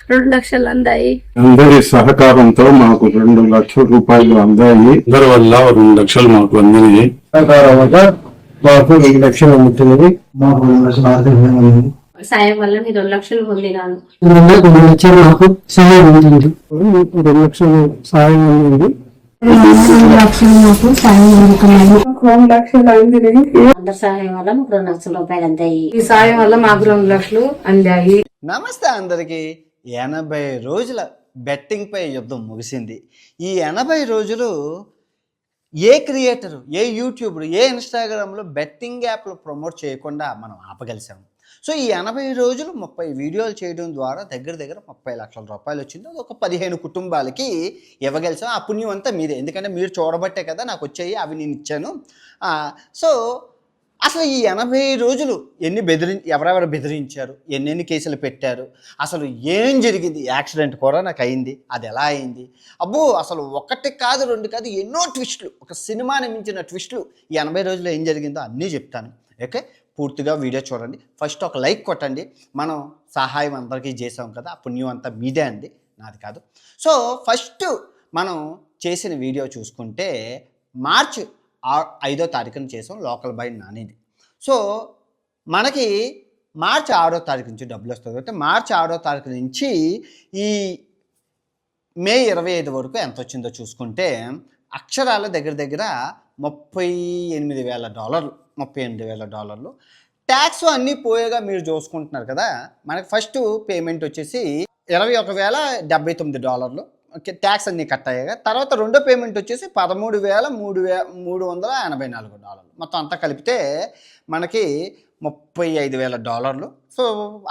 2 లక్షలు అందాయి. అందరి సహకారంతో మాకు 2 లక్షల రూపాయలు అందాయి. అందరి వల్ల 2 లక్షలు మాకు అందినాయి. మాకు 2 లక్షలు అందుతున్నది. మాకు 2 లక్షలు ఆర్థికంగా సాయం వల్ల మీ 2 లక్షలు పొందినాను. 2 లక్షలు మాకు సహాయం అందింది. 2 లక్షలు సహాయం అందింది. 2 లక్షలు మాకు సాయం అందుకున్నాను. 2 లక్షలు అందినాయి. అందరి సహాయం వల్ల మాకు 2 లక్షల రూపాయలు అందాయి. ఈ సాయం వల్ల మాకు 2 లక్షలు అందాయి. నమస్తే అందరికీ. 80 రోజుల బెట్టింగ్పై యుద్ధం ముగిసింది. ఈ 80 రోజులు ఏ క్రియేటరు, ఏ యూట్యూబర్, ఏ ఇన్స్టాగ్రామ్లో బెట్టింగ్ యాప్లు ప్రమోట్ చేయకుండా మనం ఆపగలిసాము. సో ఈ 80 రోజులు 30 వీడియోలు చేయడం ద్వారా దగ్గర 30 లక్షల రూపాయలు వచ్చింది. అది ఒక 15 కుటుంబాలకి ఇవ్వగలిసాం. ఆ పుణ్యం అంతా మీదే, ఎందుకంటే మీరు చూడబట్టే కదా నాకు వచ్చాయి, అవి నేను ఇచ్చాను. సో అసలు ఈ 80 రోజులు ఎవరెవరు బెదిరించారు, ఎన్నెన్ని కేసులు పెట్టారు, అసలు ఏం జరిగింది, యాక్సిడెంట్ కూడా నాకు అయింది, అది ఎలా అయింది, అబ్బో అసలు 1 కాదు 2 కాదు ఎన్నో ట్విస్టులు, ఒక సినిమాని మించిన ట్విస్టులు ఈ 80 రోజుల్లో ఏం జరిగిందో అన్నీ చెప్తాను. ఓకే, పూర్తిగా వీడియో చూడండి. ఫస్ట్ ఒక లైక్ కొట్టండి. మనం సహాయం అందరికీ చేసాం కదా, ఆ పుణ్యం అంతా మీదే అండి, నాది కాదు. సో ఫస్ట్ మనం చేసిన వీడియో చూసుకుంటే మార్చి 5వ తారీఖున చేసాం లోకల్ బై నానిది. సో మనకి మార్చి 6వ తారీఖు నుంచి డబ్బులు వస్తుంది. అంటే మార్చి 6వ తారీఖు నుంచి ఈ మే 25 వరకు ఎంత వచ్చిందో చూసుకుంటే అక్షరాల దగ్గర $38,000, $38,000. ట్యాక్స్ అన్నీ పోయేగా మీరు చూసుకుంటున్నారు కదా. మనకి ఫస్ట్ పేమెంట్ వచ్చేసి $21,079. ట్యాక్స్ అన్నీ కట్ అయ్యాక తర్వాత రెండో పేమెంట్ వచ్చేసి $13,384. మొత్తం అంతా కలిపితే మనకి $35,000. సో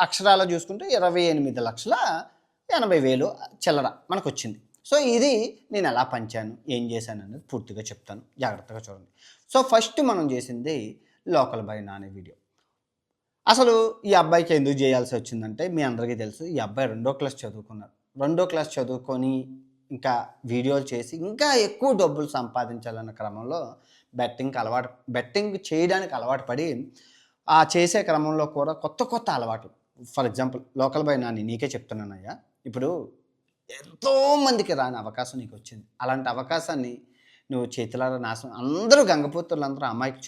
అక్షరాలు చూసుకుంటే 28,80,000 చిల్లర మనకు వచ్చింది. సో ఇది నేను ఎలా పంచాను, ఏం చేశాను అనేది పూర్తిగా చెప్తాను, జాగ్రత్తగా చూడండి. సో ఫస్ట్ మనం చేసింది లోకల్ బై నాని వీడియో. అసలు ఈ అబ్బాయికి ఎందుకు చేయాల్సి వచ్చిందంటే మీ అందరికీ తెలుసు, ఈ అబ్బాయి 2వ క్లాస్ చదువుకున్నారు. 2వ క్లాస్ చదువుకొని ఇంకా వీడియోలు చేసి ఇంకా ఎక్కువ డబ్బులు సంపాదించాలన్న క్రమంలో బెట్టింగ్ చేయడానికి అలవాటు పడి ఆ చేసే క్రమంలో కూడా కొత్త అలవాట్లు. For example local by Nani నీకే చెప్తున్నానయ్యా, ఇప్పుడు ఎంతోమందికి రాని అవకాశం నీకు వచ్చింది. అలాంటి అవకాశాన్ని నువ్వు చేతులారా నాశనం. అందరూ గంగపుత్రులందరూ అమ్మాయికి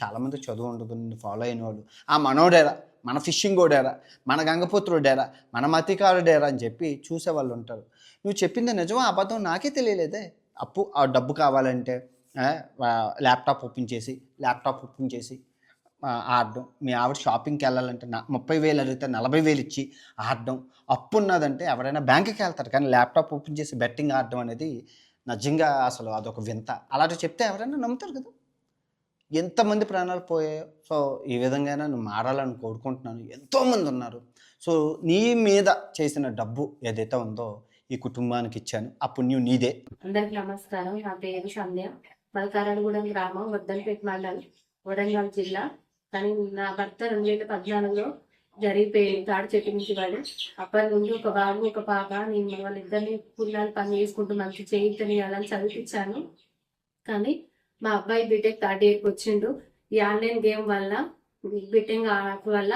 చాలామంది చదువు ఉండదు, నిన్ను ఫాలో అయిన వాళ్ళు ఆ మనోడేరా, మన ఫిషింగ్ ఓడేరా, మన గంగపుత్రుడేరా, మన మతికారుడేరా అని చెప్పి చూసేవాళ్ళు ఉంటారు. నువ్వు చెప్పింది నిజమా అబద్ధం నాకే తెలియలేదే. ఆ డబ్బు కావాలంటే ల్యాప్టాప్ ఓపెన్ చేసి ఆడడం, మీ ఆవిడ షాపింగ్కి వెళ్ళాలంటే 30,000 అడిగితే 40,000 ఇచ్చి ఆడడం, అప్పు ఉన్నదంటే ఎవరైనా బ్యాంకుకి వెళ్తారు, కానీ ల్యాప్టాప్ ఓపెన్ చేసి బెట్టింగ్ ఆడడం అనేది నిజంగా అసలు అదొక వింత. అలాంటివి చెప్తే ఎవరైనా నమ్ముతారు కదా. ఎంతమంది ప్రాణాలు పోయాయో. సో ఈ విధంగా నువ్వు మారాలని కోరుకుంటున్నాను. ఎంతోమంది ఉన్నారు. సో నీ మీద చేసిన డబ్బు ఏదైతే ఉందో ఈ కుటుంబానికి ఇచ్చాను, ఆ పుణ్యం నీదే. అందరికి నమస్కారం. నా పేరు సంధ్య. మల్కారాడుగూడెం గ్రామం, వద్దనపేట మండలం, వరంగల్ జిల్లా. కానీ నా భర్త 2014లో జరిగిపోయింది. తాడి చెట్టు నుంచి పడి అప్పటి నుండి ఒక బాబు ఒక పాప. నేను వాళ్ళిద్దరిని పుణ్యాలు పని చేసుకుంటూ మంచి చేయించాలని చదివించాను. కానీ మా అబ్బాయి బీటెక్ 3rd ఇయర్కి వచ్చిండు. ఈ ఆన్లైన్ గేమ్ వల్ల, బెట్టింగ్ యాప్ వల్ల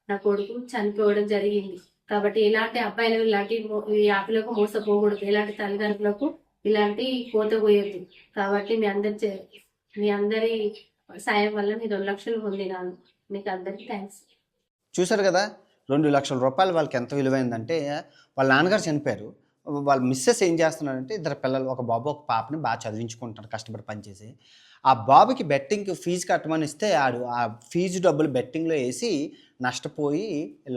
నా కొడుకు చనిపోవడం జరిగింది. కాబట్టి ఇలాంటి అబ్బాయిలు ఇలాంటి యాప్లకు మోసపోకూడదు, ఇలాంటి తల్లిదండ్రులకు ఇలాంటి కోత పోయద్దు. కాబట్టి మీ అందరి సాయం వల్ల మీ 2 లక్షలు పొందినాను. మీకు అందరికీ థ్యాంక్స్. చూశారు కదా, 2 లక్షల రూపాయలు వాళ్ళకి ఎంత విలువైందంటే, వాళ్ళ నాన్నగారు చనిపోయారు. వాళ్ళ మిస్సెస్ ఏం చేస్తున్నారంటే 2 పిల్లలు, ఒక బాబు ఒక పాపని బాగా చదివించుకుంటారు కష్టపడి పనిచేసి. ఆ బాబుకి బెట్టింగ్కి ఫీజు కట్టమని ఇస్తే ఆ ఫీజు డబ్బులు బెట్టింగ్లో వేసి నష్టపోయి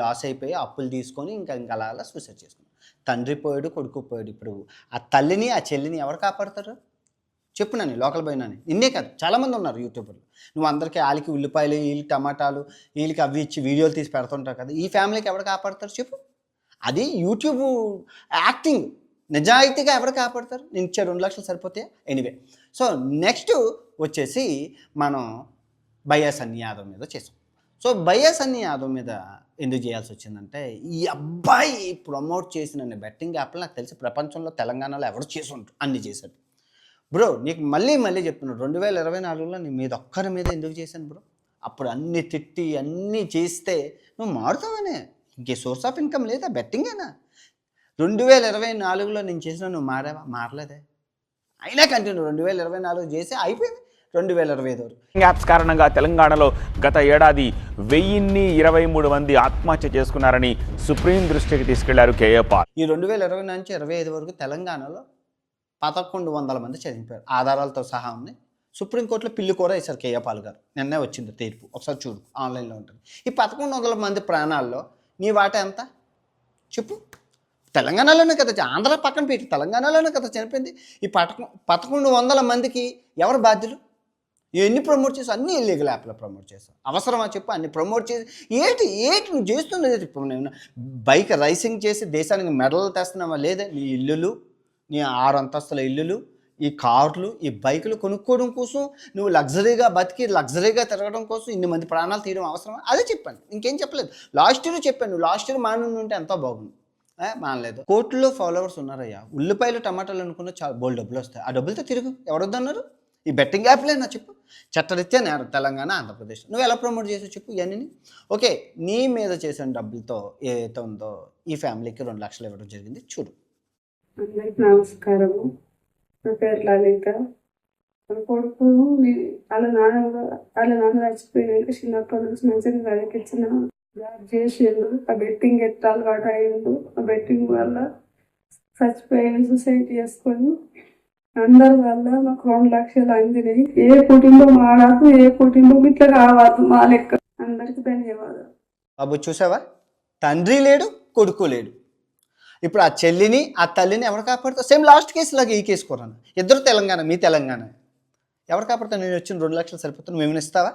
లాస్ అయిపోయి అప్పులు తీసుకొని ఇంకా అలా సూసైడ్ చేసుకున్నాడు. తండ్రి పోయాడు, కొడుకు పోయాడు. ఇప్పుడు ఆ తల్లిని ఆ చెల్లిని ఎవరు కాపాడతారు చెప్పు నన్ను. లోకల్ బై నాని నిన్నే కాదు, చాలామంది ఉన్నారు యూట్యూబర్లు. నువ్వు అందరికీ వాళ్ళకి ఉల్లిపాయలు, వీళ్ళకి టమాటాలు, వీళ్ళకి అవి ఇచ్చి వీడియోలు తీసి పెడుతుంటావు కదా. ఈ ఫ్యామిలీకి ఎవరు కాపాడతారు చెప్పు. అది యూట్యూబ్ యాక్టింగ్. నిజాయితీగా ఎవరు కాపాడతారు? నేను ఇచ్చే 2 లక్షలు సరిపోతాయా? ఎనీవే, సో నెక్స్ట్ వచ్చేసి మనం బయ్యా సన్నీ యాదవ్ మీద చేసాం. సో బయ్యా సన్నీ యాదవ్ మీద ఎందుకు చేయాల్సి వచ్చిందంటే, ఈ అబ్బాయి ప్రమోట్ చేసిన బెట్టింగ్ యాప్లు నాకు తెలిసి ప్రపంచంలో తెలంగాణలో ఎవరు చేసి ఉంటారు, అన్ని చేశాడు. బ్రో నీకు మళ్ళీ చెప్తున్నాడు, 2024లో నీ మీద ఒక్కరి మీద ఎందుకు చేశాను బ్రో? అప్పుడు అన్ని తిట్టి అన్నీ చేస్తే నువ్వు మారుతావనే, ఇంకే సోర్స్ ఆఫ్ ఇన్కమ్ లేదా, బెట్టింగేనా? 2024లో నేను చేసిన నువ్వు మారలేదే, అయినా కంటిన్యూ 2024 చేసి అయిపోయింది 2025 వరకు. యాప్స్ కారణంగా తెలంగాణలో గత ఏడాది 1023 మంది ఆత్మహత్య చేసుకున్నారని సుప్రీం దృష్టికి తీసుకెళ్లారు కేఏ పాల్. ఈ 2020 నుంచి 25 వరకు తెలంగాణలో 1100 మంది చనిపోయారు, ఆధారాలతో సహా ఉన్నాయి. సుప్రీంకోర్టులో పిల్లి కూడా వేశారు కేఏ పాల్ గారు, నిన్నే వచ్చింది తీర్పు, ఒకసారి చూడు, ఆన్లైన్లో ఉంటుంది. ఈ 1100 మంది ప్రాణాల్లో నీ వాటా ఎంత చెప్పు? తెలంగాణలోనే కదా, ఆంధ్ర పక్కన పెట్టి తెలంగాణలోనే కదా చనిపోయింది. ఈ 1100 మందికి ఎవరు బాధ్యులు? ఎన్ని ప్రమోట్ చేసావు? అన్ని ఇల్లీగల్ యాప్లో ప్రమోట్ చేసావు. అవసరమా చెప్పు? అన్ని ప్రమోట్ చేసి ఏంటి నువ్వు చేస్తున్నది చెప్పు. నేను బైక్ రైసింగ్ చేసి దేశానికి మెడల్ తెస్తున్నావా? లేదా? నీ ఇల్లులు, నీ 6 అంతస్తుల ఇల్లులు, ఈ కార్లు, ఈ బైకులు కొనుక్కోవడం కోసం నువ్వు లగ్జరీగా బతికి లగ్జరీగా తిరగడం కోసం ఇన్ని మంది ప్రాణాలు తీయడం అవసరమా? అదే చెప్పాను, ఇంకేం చెప్పలేదు. లాస్ట్ ఇయర్ చెప్పాను, నువ్వు లాస్ట్ ఇయర్ మానుండి ఉంటే ఎంతో బాగుంది. మానలేదు. కోట్లలో ఫాలోవర్స్ ఉన్నారయ్యా. ఉల్లిపాయలు టమాటాలు అనుకున్న చాలా బోల్ డబ్బులు వస్తాయి. ఆ డబ్బులతో తిరుగు. ఎవరొద్దన్నారు? ఈ బెట్టింగ్ యాప్లేనా చెప్పు? చట్టరీత్యా నేరం తెలంగాణ, ఆంధ్రప్రదేశ్. నువ్వు ఎలా ప్రమోట్ చేసావు చెప్పు ఇవన్నీ? ఓకే, నీ మీద చేసిన డబ్బులతో ఏదైతే ఉందో ఈ ఫ్యామిలీకి 2 లక్షలు ఇవ్వడం జరిగింది. చూడు. అందరికి నమస్కారము. నా పేరు లలిత. నా కొడుకు వాళ్ళ నాన్న చచ్చిపోయినాక చిన్నప్పటి నుంచి మంచిగా చదివించిన, జాబ్ చేసిండు. ఆ బెట్టింగ్ ఎట్లా అలవాటు అయ్యిండు. ఆ బెట్టింగ్ వల్ల చచ్చిపోయిన, సూసైడ్ చేసుకొని అందరి వల్ల మాకు 2 లక్షలు అందినాయి. ఏ కుటుంబం ఆడదు, ఏ కుటుంబం ఇట్లా కావద్దు మా లెక్క. అందరికి ధన్యవాదాలు. బాబు చూసావా, తండ్రి లేడు, కొడుకు లేడు. ఇప్పుడు ఆ చెల్లిని, ఆ తల్లిని ఎవరు కాపాడుతావు? సేమ్ లాస్ట్ కేసు లాగా ఈ కేసు కూడాను. ఇద్దరు తెలంగాణ, మీ తెలంగాణ. ఎవరు కాపాడుతావు? నేను వచ్చిన 2 లక్షలు సరిపోతాను. నువ్వు ఏమైనా ఇస్తావా?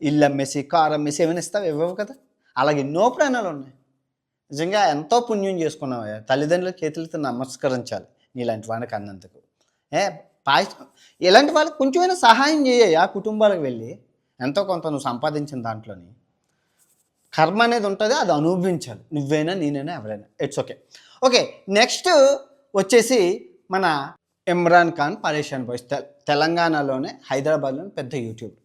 ఇల్లు అమ్మేసి, కారు అమ్మేసి ఏమైనా ఇస్తావా? ఇవ్వవు కదా. అలాగే ఎన్నో ప్రాణాలు ఉన్నాయి. నిజంగా ఎంతో పుణ్యం చేసుకున్నావు. తల్లిదండ్రుల చేతులతో నమస్కరించాలి నీలాంటి వాడికి అన్నందుకు. ఇలాంటి వాళ్ళకి కొంచెమైనా సహాయం చేయ కుటుంబాలకు వెళ్ళి. ఎంతో కొంత నువ్వు సంపాదించిన దాంట్లోని కర్మ అనేది ఉంటుంది, అది అనుభవించాలి. నువ్వైనా, నేనైనా, ఎవరైనా. It's okay. ఓకే, నెక్స్ట్ వచ్చేసి మన ఇమ్రాన్ ఖాన్ పరేషాన్ బాయ్స్. తెలంగాణలోనే, హైదరాబాద్లోనే పెద్ద యూట్యూబ్,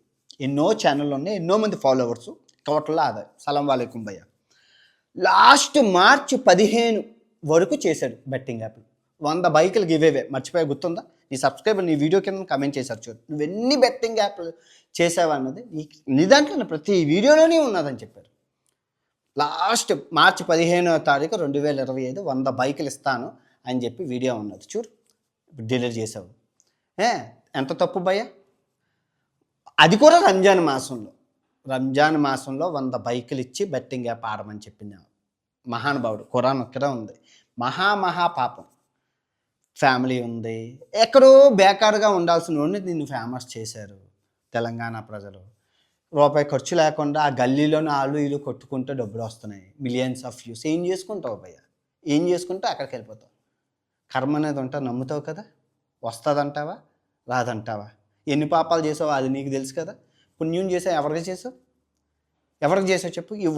ఎన్నో ఛానళ్ళు ఉన్నాయి, ఎన్నో మంది ఫాలోవర్సు, కోట్ల ఆదాయం. సలాం వాలేకుం భయ్య. లాస్ట్ మార్చి 15 వరకు చేశాడు బెట్టింగ్ యాప్లు. 100 బైకులు గివేవే. మర్చిపోయా, గుర్తుందా? నీ సబ్స్క్రైబర్ నీ వీడియో కింద కమెంట్ చేశారు, చూడు నువ్వు ఎన్ని బెట్టింగ్ యాప్లు చేసావా అన్నది నీ దాంట్లో ప్రతి వీడియోలోనే ఉన్నదని చెప్పారు. లాస్ట్ మార్చి 15వ తారీఖు 2025 100 బైకులు ఇస్తాను అని చెప్పి వీడియో ఉన్నది, చూడు. డిలీట్ చేసావు. ఎంత తప్పు భయ్య. అది కూడా రంజాన్ మాసంలో 100 బైకులు ఇచ్చి బెట్టింగ్ యాప్ ఆడమని చెప్పింది మహానుభావుడు. ఖురాన్ ఒక్కడే ఉంది. మహా పాపం. ఫ్యామిలీ ఉంది, ఎక్కడో బేకారుగా ఉండాల్సిన వాడిని నిన్ను ఫేమస్ చేశారు తెలంగాణ ప్రజలు. రూపాయి ఖర్చు లేకుండా ఆ గల్లీలోనే ఆలు ఇల్లు కొట్టుకుంటే డబ్బులు వస్తున్నాయి, మిలియన్స్ ఆఫ్ వ్యూస్. ఏం చేసుకుంటావు భయ్య? ఏం చేసుకుంటే అక్కడికి వెళ్ళిపోతావు. కర్మ అనేది ఉంటా, నమ్ముతావు కదా. వస్తుందంటావా, రాదంటావా? ఎన్ని పాపాలు చేసావు అది నీకు తెలుసు కదా. పుణ్యం చేసావు, ఎవరికి చేసావు చెప్పు. ఈ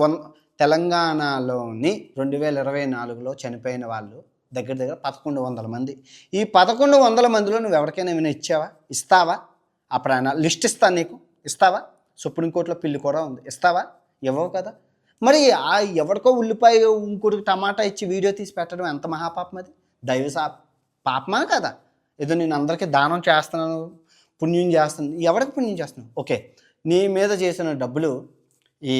తెలంగాణలోని 2024లో చనిపోయిన వాళ్ళు దగ్గర 1100 మంది. ఈ 1100 మందిలో నువ్వు ఎవరికైనా ఏమైనా ఇస్తావా? ఆ ప్రాణాలు లిస్ట్ ఇస్తాను నీకు, ఇస్తావా? సుప్రీంకోర్టులో పిల్లి కూడా ఉంది, ఇస్తావా? ఇవ్వవు కదా. మరి ఆ ఎవరికో ఉల్లిపాయ ఇంకోటికి టమాటా ఇచ్చి వీడియో తీసి పెట్టడం ఎంత మహాపాపం అది? పాపమా కదా? ఏదో నేను అందరికీ దానం చేస్తున్నాను, పుణ్యం చేస్తున్నాను. ఎవరికి పుణ్యం చేస్తున్నాను? ఓకే, నీ మీద చేసిన డబ్బులు ఈ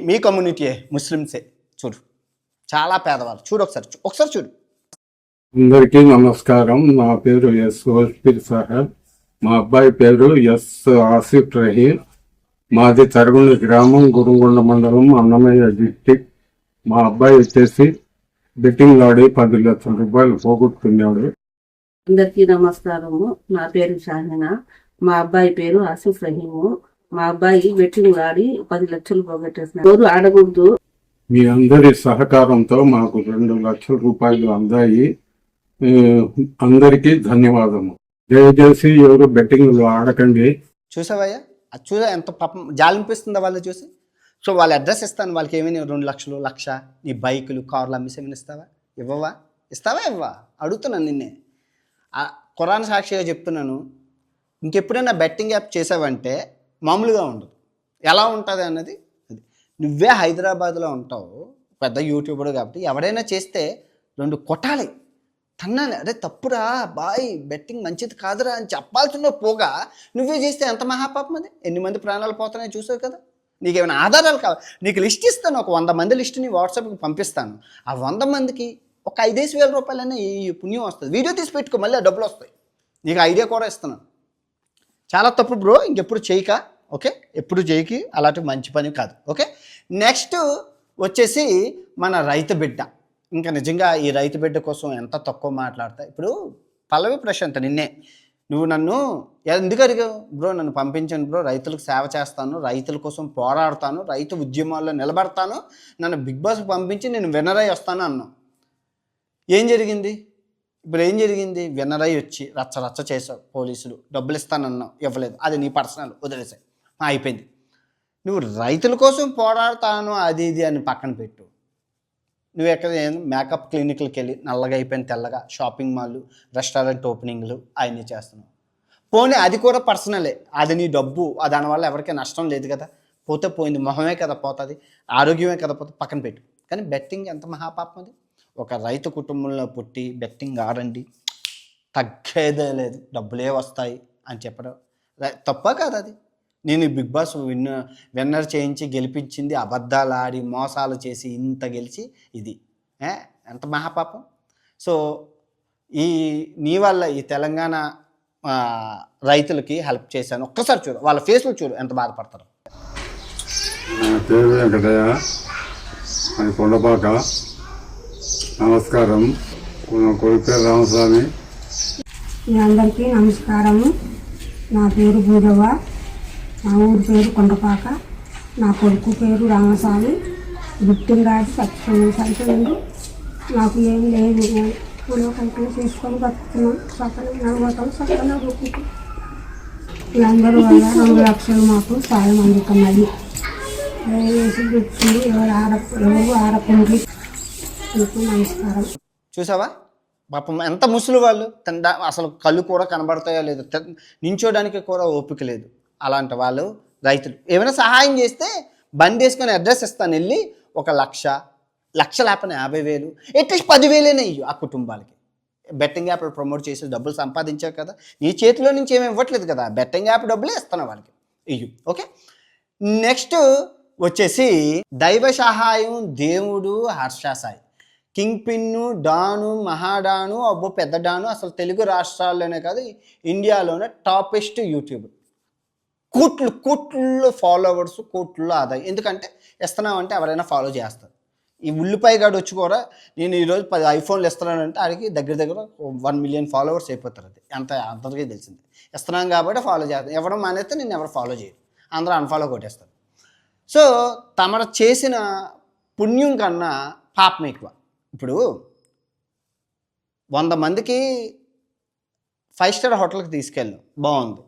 మీ కమ్యూనిటీయే, ముస్లిమ్సే. చూడు, చాలా పేదవాళ్ళు. చూడు, ఒకసారి చూడు. అందరికీ నమస్కారం. నా పేరు ఎస్ వల్పీర్ సాహెబ్. మా అబ్బాయి పేరు ఎస్ ఆసిఫ్ రహీం. మాది తరుగుండ గ్రామం, గురుగొండ మండలం, అన్నమయ్య డిస్టిక్. మా అబ్బాయి వచ్చేసి బెట్టింగ్ ఆడి 10 లక్షల రూపాయలు పోగొట్టుకున్నాడు. అందరికీ నమస్కారము. నా పేరు షాహినా. మా అబ్బాయి పేరు ఆసిఫ్ రహీము. మా అబ్బాయి బెట్టింగ్ ఆడి 10 లక్షలు పోగొట్టేసినాడు. ఎవరు ఆడకూడదు. మీ అందరి సహకారంతో మాకు 2 లక్షల రూపాయలు అందాయి. అందరికీ ధన్యవాదము. దయచేసి ఎవరు బెట్టింగ్ ఆడకండి. చూసావయ్యా, అది చూసా ఎంత పాపం జాలింపిస్తుందా వాళ్ళు చూసి. సో వాళ్ళ అడ్రస్ ఇస్తాను, వాళ్ళకి ఏమైనా 2 లక్షలు, 1,00,000 నీ బైకులు, కార్లు అమ్మేసి ఏమైనా ఇస్తావా? ఇవ్వవా? అడుగుతున్నాను నిన్నే. ఖురాన్ సాక్షిగా చెప్తున్నాను. ఇంకెప్పుడైనా బెట్టింగ్ యాప్ చేసావంటే మామూలుగా ఉండదు. ఎలా ఉంటుంది అన్నది అది. నువ్వే హైదరాబాద్లో ఉంటావు, పెద్ద యూట్యూబర్ కాబట్టి ఎవరైనా చేస్తే 2 కొట్టాలి, తన్నాలి. అరే తప్పురా బాయ్, బెట్టింగ్ మంచిది కాదురా అని చెప్పాల్సిన పోగా నువ్వే చేస్తే ఎంత మహాపాపం అది. ఎన్ని మంది ప్రాణాలు పోతున్నాయో చూసావు కదా. నీకేమైనా ఆధారాలు కావాలి, నీకు లిస్ట్ ఇస్తాను, ఒక 100 మంది లిస్ట్ నీ వాట్సాప్కి పంపిస్తాను. ఆ 100 మందికి ఒక 5,000 రూపాయలైనా ఈ పుణ్యం వస్తుంది. వీడియో తీసి పెట్టుకో, మళ్ళీ ఆ డబ్బులు వస్తాయి. నీకు ఐడియా కూడా ఇస్తున్నాను. చాలా తప్పు బ్రో, ఇంకెప్పుడు చేయక. ఓకే, ఎప్పుడు చేయకి, అలాంటి మంచి పని కాదు. ఓకే, నెక్స్ట్ వచ్చేసి మన రైతు బిడ్డ. ఇంకా నిజంగా ఈ రైతు బిడ్డ కోసం ఎంత తక్కువ మాట్లాడతా. ఇప్పుడు పల్లవి ప్రశాంత్, నిన్నే నువ్వు నన్ను ఎందుకు అడిగావు బ్రో? నన్ను పంపించాను బ్రో, రైతులకు సేవ చేస్తాను, రైతుల కోసం పోరాడతాను, రైతు ఉద్యమాల్లో నిలబడతాను, నన్ను బిగ్ బాస్కి పంపించి నేను విన్నర్ అయి వస్తాను అన్నావు. ఏం జరిగింది ఇప్పుడు? ఏం జరిగింది? విన్నర్ అయి వచ్చి రచ్చ రచ్చ చేసావు. పోలీసులు డబ్బులు ఇస్తానన్నావు, ఇవ్వలేదు. అది నీ పర్సనల్, వదిలేసాయి, అయిపోయింది. నువ్వు రైతుల కోసం పోరాడతాను అది ఇది అని పక్కన పెట్టు. నువ్వు ఎక్కడ మేకప్ క్లినిక్లకి వెళ్ళి నల్లగా అయిపోయిన తెల్లగా షాపింగ్ మాల్లు, రెస్టారెంట్ ఓపెనింగ్లు అవన్నీ చేస్తున్నావు. పోనీ అది కూడా పర్సనలే, అది నీ డబ్బు, దానివల్ల ఎవరికీ నష్టం లేదు కదా. పోతే పోయింది, మొహమే కదా పోతుంది, ఆరోగ్యమే కదా పోతుంది, పక్కన పెట్టు. కానీ బెట్టింగ్ ఎంత మహాపాపం అది. ఒక రైతు కుటుంబంలో పుట్టి బెట్టింగ్ ఆడండి, తగ్గేదే లేదు, డబ్బులే వస్తాయి అని చెప్పడం తప్ప కాదు అది. నేను బిగ్ బాస్ విన్నర్ చేయించి గెలిపించింది అబద్ధాలు ఆడి మోసాలు చేసి ఇంత గెలిచి ఇది ఎంత మహాపాపం. సో నీ వల్ల ఈ తెలంగాణ రైతులకి హెల్ప్ చేశాను. ఒక్కసారి చూడు, వాళ్ళ ఫేస్లు చూడు ఎంత బాధపడతారు. నా పేరు వెంకటయ్య, అది కొండపాక. నమస్కారం. కొడుకు పేరు రామస్వామి. మీ అందరికీ నమస్కారము. నా పేరు భూదవ్వ, నా ఊరి పేరు కొండపాక, నా కొడుకు పేరు రామస్వామి. గుర్తుండాది సత్యమైంది. నాకు ఏం లేదు, మనం కైకిలు చేసుకొని బతుకుతున్నాం. సకలు నడవటం సకలు రూపుతాం. వీళ్ళందరూ వల్ల 2 లక్షలు మాకు సాయం అందుకున్నది. దయచేసి వ్యక్తులు ఎవరు ఆడకుండా నమస్కారం. చూసావా పాపం ఎంత ముసలి వాళ్ళు, అసలు కళ్ళు కూడా కనబడతాయో లేదు, నించోడానికి కూడా ఓపిక లేదు. అలాంటి వాళ్ళు రైతులు ఏమైనా సహాయం చేస్తే బండి వేసుకొని అడ్రస్ ఇస్తాను, వెళ్ళి 1 లక్ష, లక్ష లేకపోతే 50,000, అట్లీస్ట్ 10,000 ఇయ్యు ఆ కుటుంబాలకి. బెట్టింగ్ యాప్ ప్రమోట్ చేసి డబ్బులు సంపాదించావు కదా, నీ చేతిలో నుంచి ఏమి ఇవ్వట్లేదు కదా, బెట్టింగ్ యాప్ డబ్బులే ఇస్తున్నావు వాళ్ళకి, ఇయ్యు. ఓకే, నెక్స్ట్ వచ్చేసి దైవ సహాయం, దేవుడు, హర్షాసాయి, కింగ్ పిన్ను, డాను, మహాడాను, అబ్బో పెద్ద డాను, అసలు తెలుగు రాష్ట్రాల్లోనే కాదు ఇండియాలోనే టాపెస్ట్ యూట్యూబ్. కోట్లు ఫాలోవర్స్, కోట్లలో ఆదాయం. ఎందుకంటే ఇస్తున్నామంటే ఎవరైనా ఫాలో చేస్తారు. ఈ ఉల్లిపాయ గాడు వచ్చి కూడా నేను ఈరోజు 10 ఐఫోన్లు ఇస్తున్నానంటే ఆడికి దగ్గర 1 మిలియన్ ఫాలోవర్స్ అయిపోతారు. అది అందరికీ తెలిసింది. ఇస్తున్నాం కాబట్టి ఫాలో చేస్తాను. ఎవడం మానేస్తే నేను ఎవరు ఫాలో చేయరు, అందరూ అన్ఫాలో కొట్టేస్తారు. సో తమరు చేసిన పుణ్యం కన్నా పాపం ఎక్కువ. ఇప్పుడు 100 మందికి 5 స్టార్ హోటల్కి తీసుకెళ్ళాం, బాగుంది,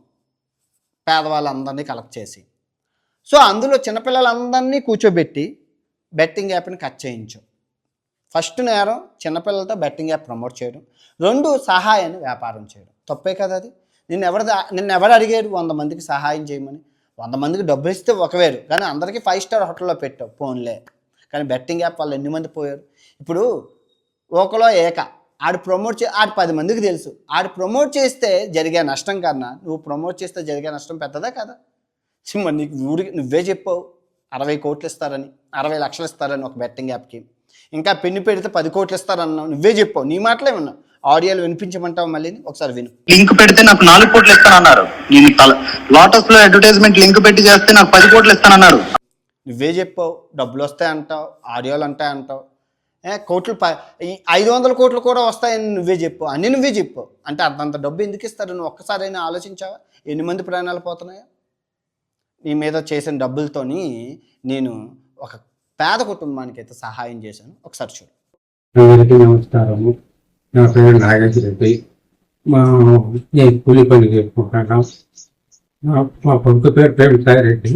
పేదవాళ్ళందరినీ కలెక్ట్ చేసి. సో అందులో చిన్నపిల్లలందరినీ కూర్చోబెట్టి బెట్టింగ్ యాప్ని కట్ చేయించు. ఫస్ట్ నేరం చిన్నపిల్లలతో బెట్టింగ్ యాప్ ప్రమోట్ చేయడం, 2 సహాయాన్ని వ్యాపారం చేయడం. తప్పే కదా అది. నిన్ను ఎవరు అడిగారు 100 మందికి సహాయం చేయమని? 100 మందికి డబ్బులు ఇస్తే 1,000, కానీ అందరికీ 5 స్టార్ హోటల్లో పెట్టావు, ఫోన్లే. కానీ బెట్టింగ్ యాప్ వాళ్ళు ఎన్ని మంది పోయారు? ఇప్పుడు ఒకలో ఆడు ప్రమోట్ ఆడు 10 మందికి తెలుసు. ఆడు ప్రమోట్ చేస్తే జరిగే నష్టం కన్నా నువ్వు ప్రమోట్ చేస్తే జరిగే నష్టం పెద్దదా కదా? మరి నీకు నువ్వే చెప్పావు 60 కోట్లు ఇస్తారని, 60 లక్షలు ఇస్తారని ఒక బెట్టింగ్ యాప్కి. ఇంకా పెన్ను పెడితే 10 కోట్లు ఇస్తారన్నావు, నువ్వే చెప్పావు, నీ మాటలే విన్నావు. ఆడియోలు వినిపించమంటావు, మళ్ళీ ఒకసారి విను. లింక్ పెడితే నాకు 4 కోట్లు ఇస్తానన్నారు. లోటస్ లో అడ్వర్టైజ్మెంట్ లింక్ పెట్టి చేస్తే నాకు 10 కోట్లు ఇస్తానన్నారు. నువ్వే చెప్పావు, డబ్బులు వస్తాయి అంటావు, ఆడియోలు ఉంటాయి అంటావు, కోట్లు 500 కోట్లు కూడా వస్తాయని నువ్వే చెప్పావు, అన్నీ నువ్వే చెప్పావు. అంటే అంత డబ్బు ఎందుకు ఇస్తారు? నువ్వు ఒక్కసారైనా ఆలోచించావా ఎన్ని మంది ప్రాణాలు పోతున్నాయో? నీ మీద చేసిన డబ్బులతోని నేను ఒక పేద కుటుంబానికి అయితే సహాయం చేశాను. ఒకసారి చూడు. అందరికీ నమస్కారము. నా పేరు నాగేశ్వర రెడ్డి. కూలి పని చేసుకుంటాను. మా కొడుకు పేరు ప్రేమసాయి రెడ్డి.